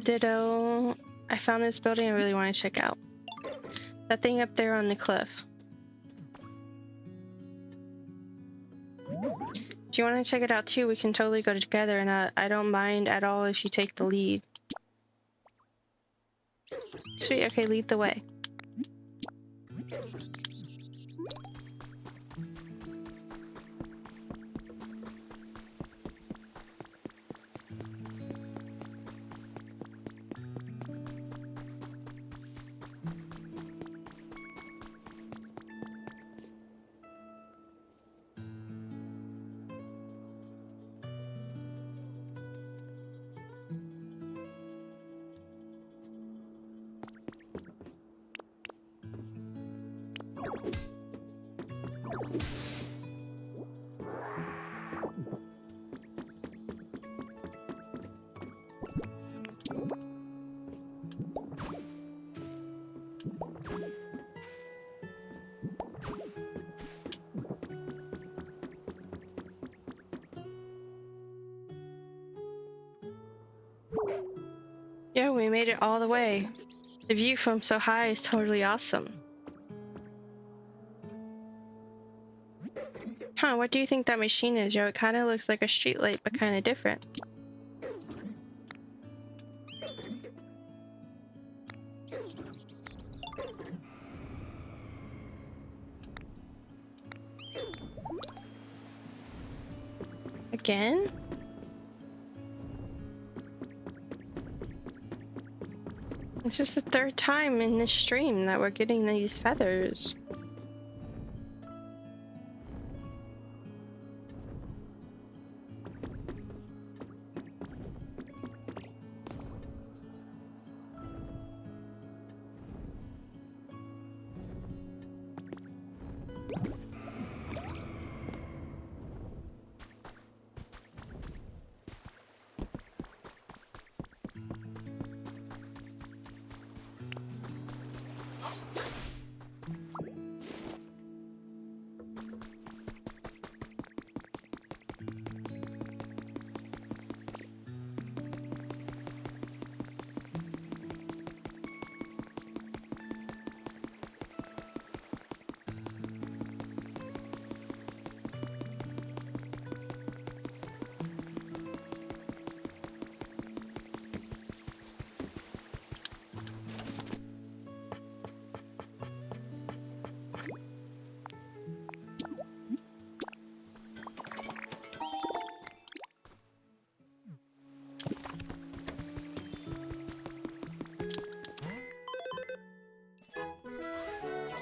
Ditto. I found this building I really want to check out. That thing up there on the cliff. If you want to check it out too, we can totally go together, and I don't mind at all if you take the lead. Sweet, okay, lead the way. Yeah, we made it all the way. The view from so high is totally awesome. Huh, what do you think that machine is, Yo? It kind of looks like a streetlight, but kind of different. Again? It's just the third time in this stream that we're getting these feathers.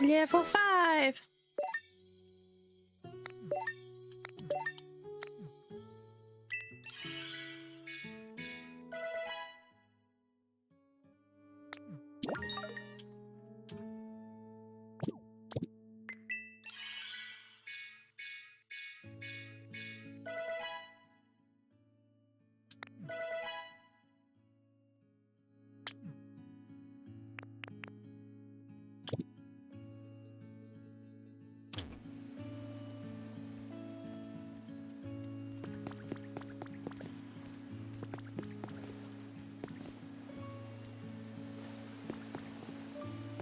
Level 5!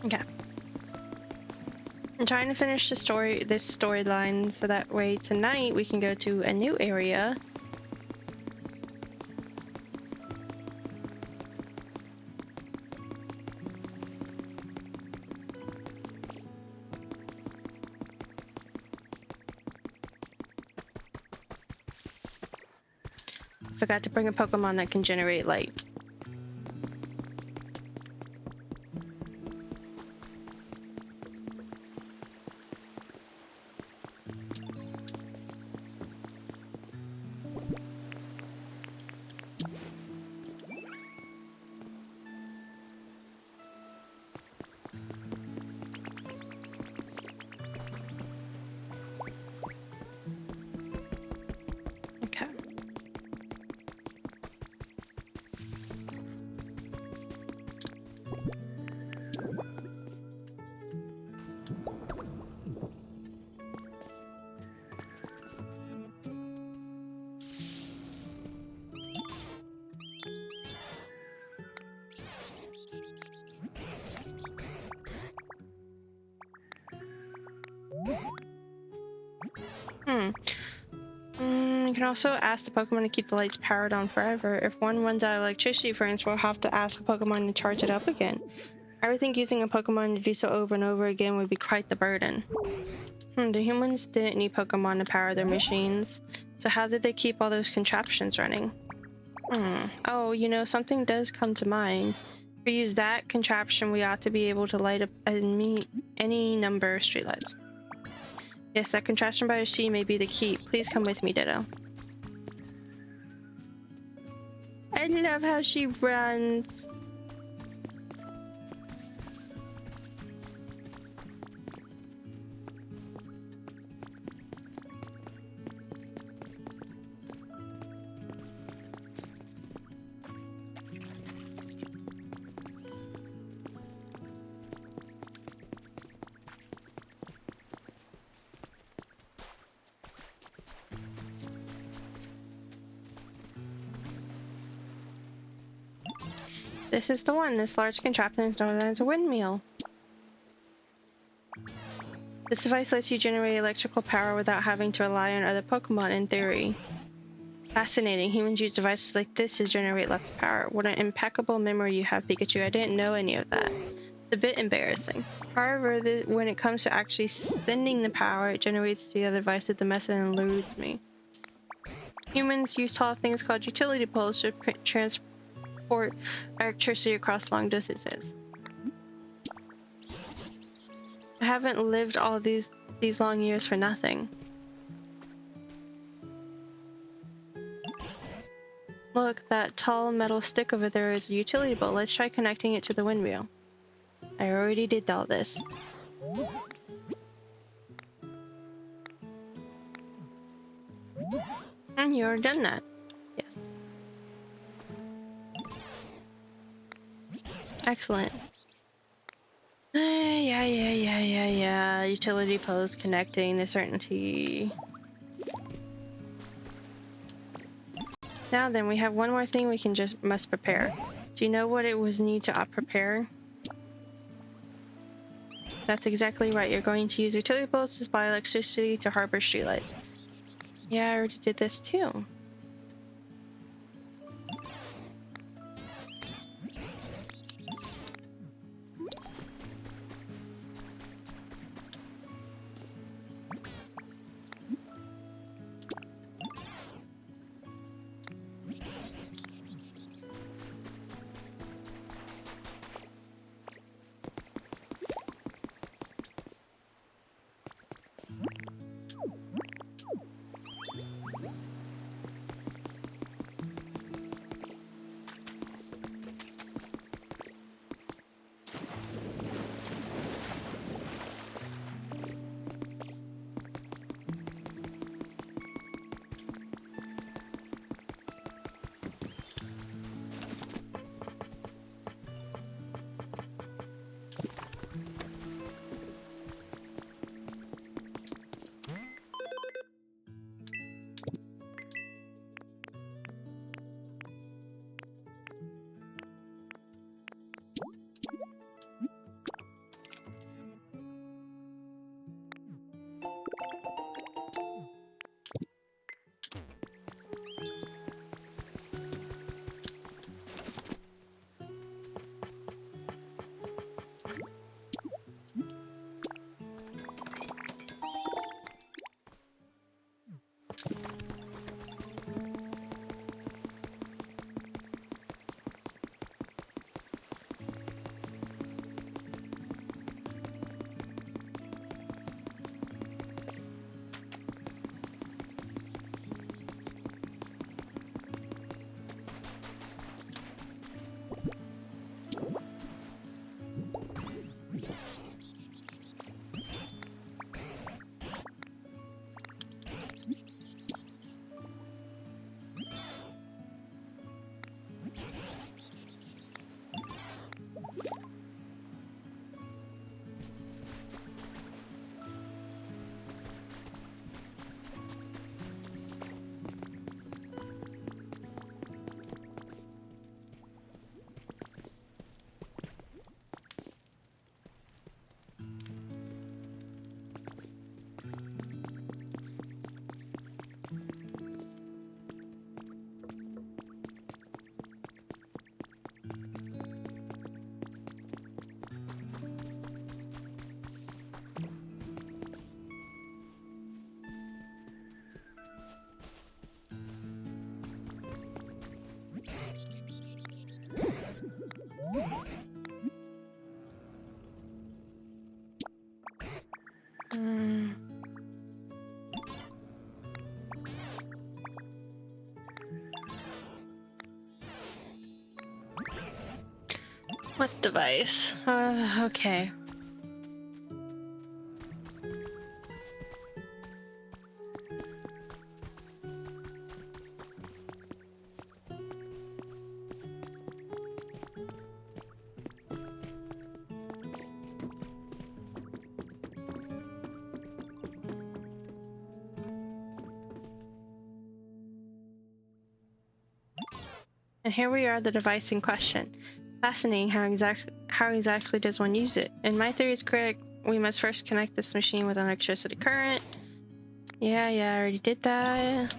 Okay. I'm trying to finish this storyline, so that way tonight we can go to a new area. forgot to bring a Pokemon that can generate light. Okay. Hmm. You can also ask the Pokemon to keep the lights powered on forever. If one runs out of electricity, for instance, we'll have to ask a Pokemon to charge it up again. I would think using a Pokemon to do so over and over again would be quite the burden. The humans didn't need Pokemon to power their machines, so how did they keep all those contraptions running? Oh, you know, something does come to mind. If we use that contraption, we ought to be able to light up any number of streetlights. Yes, that contraption by the sea may be the key. Please come with me, Ditto. I love how she runs. This is the one. This large contraption is known as a windmill. This device lets you generate electrical power without having to rely on other Pokemon in theory. Fascinating. Humans use devices like this to generate lots of power. What an impeccable memory you have, Pikachu. I didn't know any of that. It's a bit embarrassing. However, when it comes to actually sending the power it generates to the other devices, the method eludes me. Humans use tall things called utility poles to transport electricity across long distances. I haven't lived all these long years for nothing. Look, that tall metal stick over there is a utility pole. Let's try connecting it to the windmill. I already did all this. And you already done that. Yes. Excellent. Yeah. Utility poles connecting the certainty. Now then, we have one more thing we must prepare. Do you know what it was need to prepare? That's exactly right. You're going to use utility poles to supply electricity to Harbor Streetlight. Yeah, I already did this too. What device? Okay. And here we are, the device in question. Fascinating. How exactly does one use it? And my theory is correct. We must first connect this machine with an electricity current. Yeah, I already did that.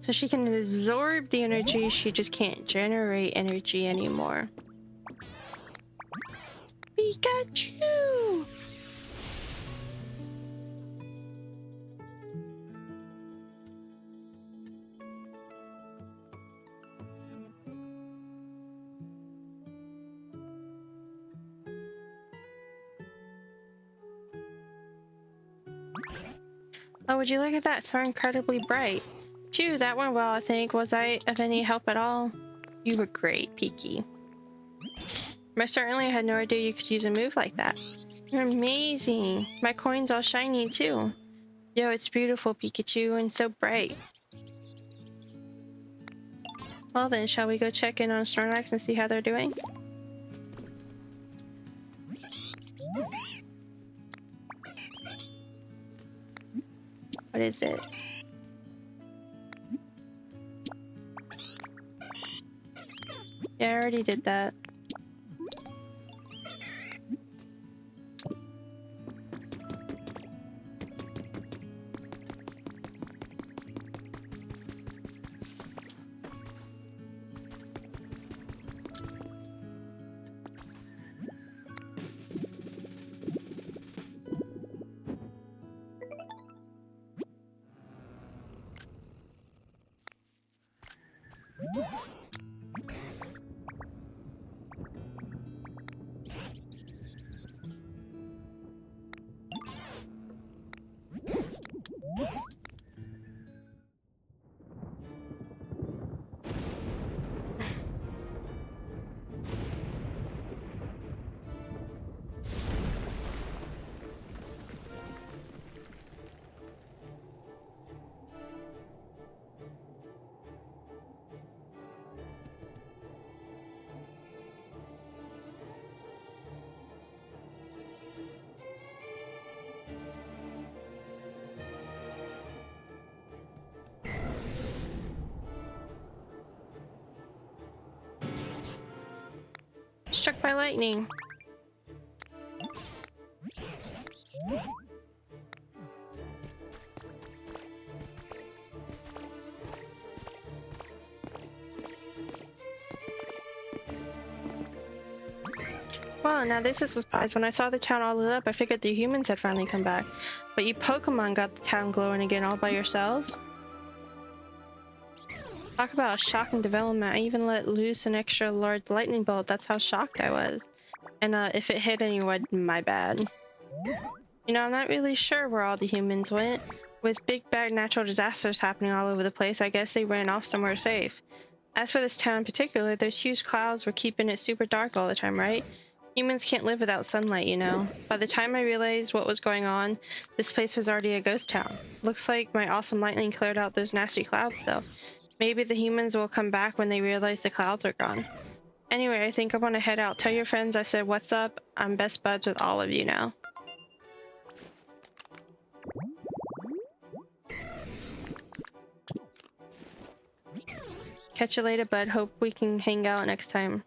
So she can absorb the energy, she just can't generate energy anymore. Pikachu! Oh, would you look at that? So incredibly bright. Phew, that went well, I think. Was I of any help at all? You were great, Peaky. Most certainly, I had no idea you could use a move like that. You're amazing. My coin's all shiny, too. Yo, it's beautiful, Pikachu, and so bright. Well then, shall we go check in on Snorlax and see how they're doing? What is it? Yeah, I already did that. Struck by lightning. Well, now this is a surprise. When I saw the town all lit up, I figured the humans had finally come back. But you Pokemon got the town glowing again all by yourselves? Talk about a shocking development. I even let loose an extra large lightning bolt. That's how shocked I was. And if it hit anyone, my bad. You know, I'm not really sure where all the humans went. With big bad natural disasters happening all over the place, I guess they ran off somewhere safe. As for this town in particular, those huge clouds were keeping it super dark all the time, right? Humans can't live without sunlight, you know. By the time I realized what was going on, this place was already a ghost town. Looks like my awesome lightning cleared out those nasty clouds, though. Maybe the humans will come back when they realize the clouds are gone. Anyway, I think I want to head out. Tell your friends I said what's up. I'm best buds with all of you now. Catch you later, bud. Hope we can hang out next time.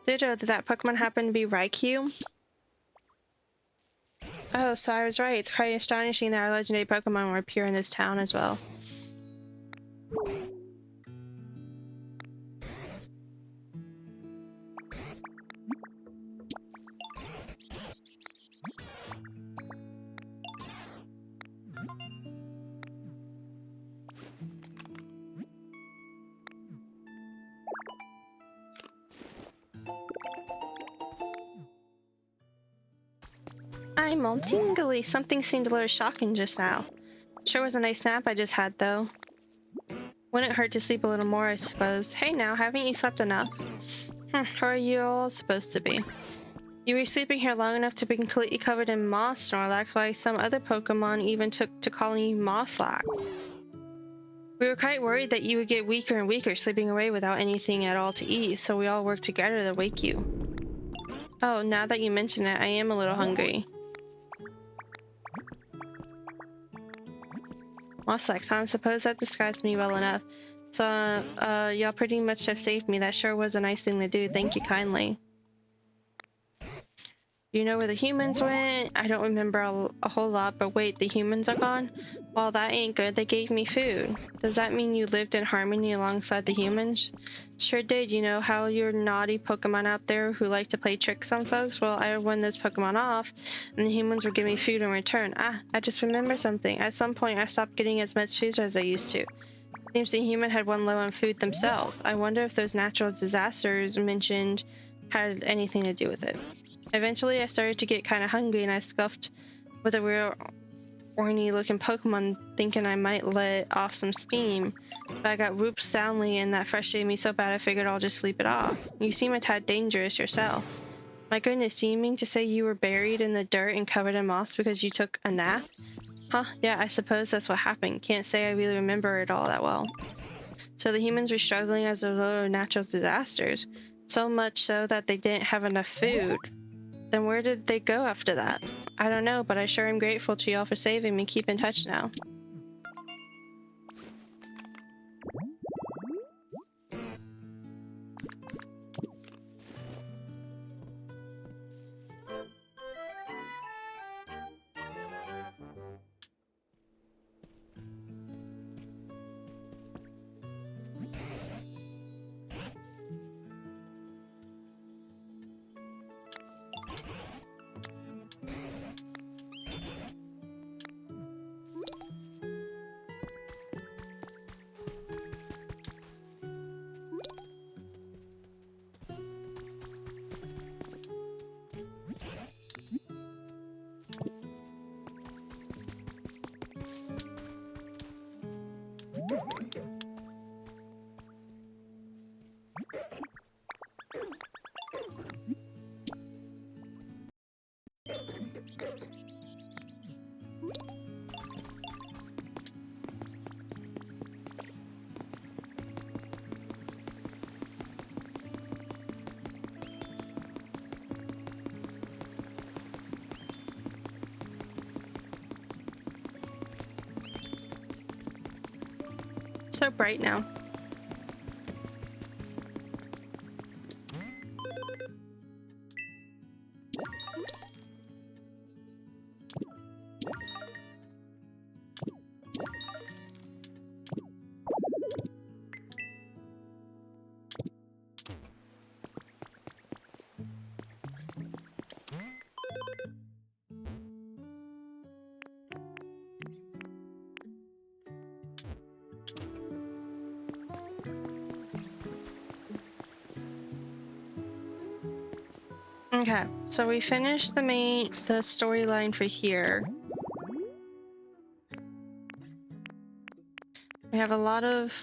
Did that Pokemon happen to be Raikou? Oh, so I was right. It's quite astonishing that our legendary Pokemon were appear in this town as well. I'm all tingly. Something seemed a little shocking just now. Sure was a nice nap I just had, though. Wouldn't hurt to sleep a little more, I suppose. Hey now, haven't you slept enough? How are you all supposed to be? You were sleeping here long enough to be completely covered in moss, Snorlax, while some other Pokemon even took to calling you Mosslax. We were quite worried that you would get weaker and weaker, sleeping away without anything at all to eat, so we all worked together to wake you. Oh, now that you mention it, I am a little hungry. Mosslax, huh? I suppose that describes me well enough. So, y'all pretty much have saved me. That sure was a nice thing to do. Thank you kindly. You know where the humans went? I don't remember a whole lot, but wait, the humans are gone? Well, that ain't good. They gave me food. Does that mean you lived in harmony alongside the humans? Sure did. You know how you're naughty Pokemon out there who like to play tricks on folks? Well, I won those Pokemon off, and the humans were giving me food in return. Ah, I just remembered something. At some point, I stopped getting as much food as I used to. Seems the human had run low on food themselves. I wonder if those natural disasters mentioned had anything to do with it. Eventually, I started to get kind of hungry, and I scuffed with a real orny-looking Pokemon, thinking I might let off some steam. But I got whooped soundly, and that frustrated me so bad I figured I'll just sleep it off. You seem a tad dangerous yourself. My goodness, do you mean to say you were buried in the dirt and covered in moss because you took a nap? Huh, yeah, I suppose that's what happened. Can't say I really remember it all that well. So the humans were struggling as a result of natural disasters, so much so that they didn't have enough food. Then where did they go after that? I don't know, but I sure am grateful to y'all for saving me. Keep in touch now. So bright now. Okay, so we finished the storyline for here. We have a lot of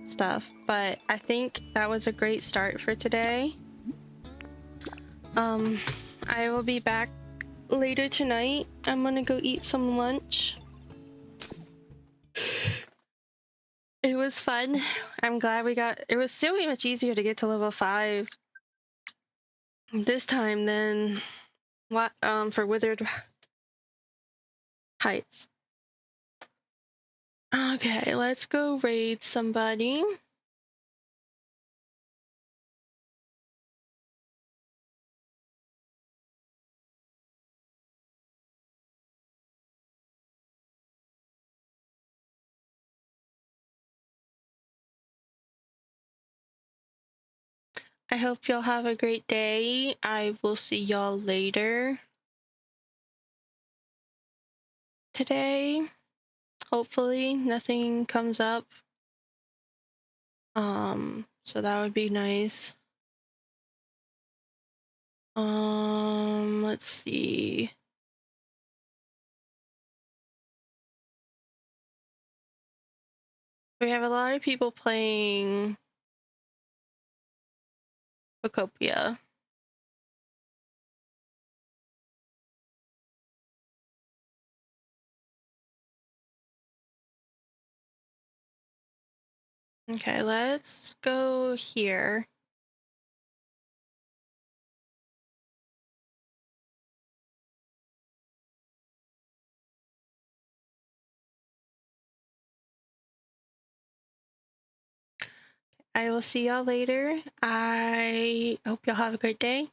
stuff, but I think that was a great start for today. Um, I will be back later tonight. I'm gonna go eat some lunch. It was fun. I'm glad we got. It was so much easier to get to level 5 this time than what for Withered Heights. Okay, let's go raid somebody. I hope y'all have a great day. I will see y'all later today. Hopefully nothing comes up. So that would be nice. Let's see. We have a lot of people playing Bacopia. Okay, let's go here. I will see y'all later. I hope y'all have a great day.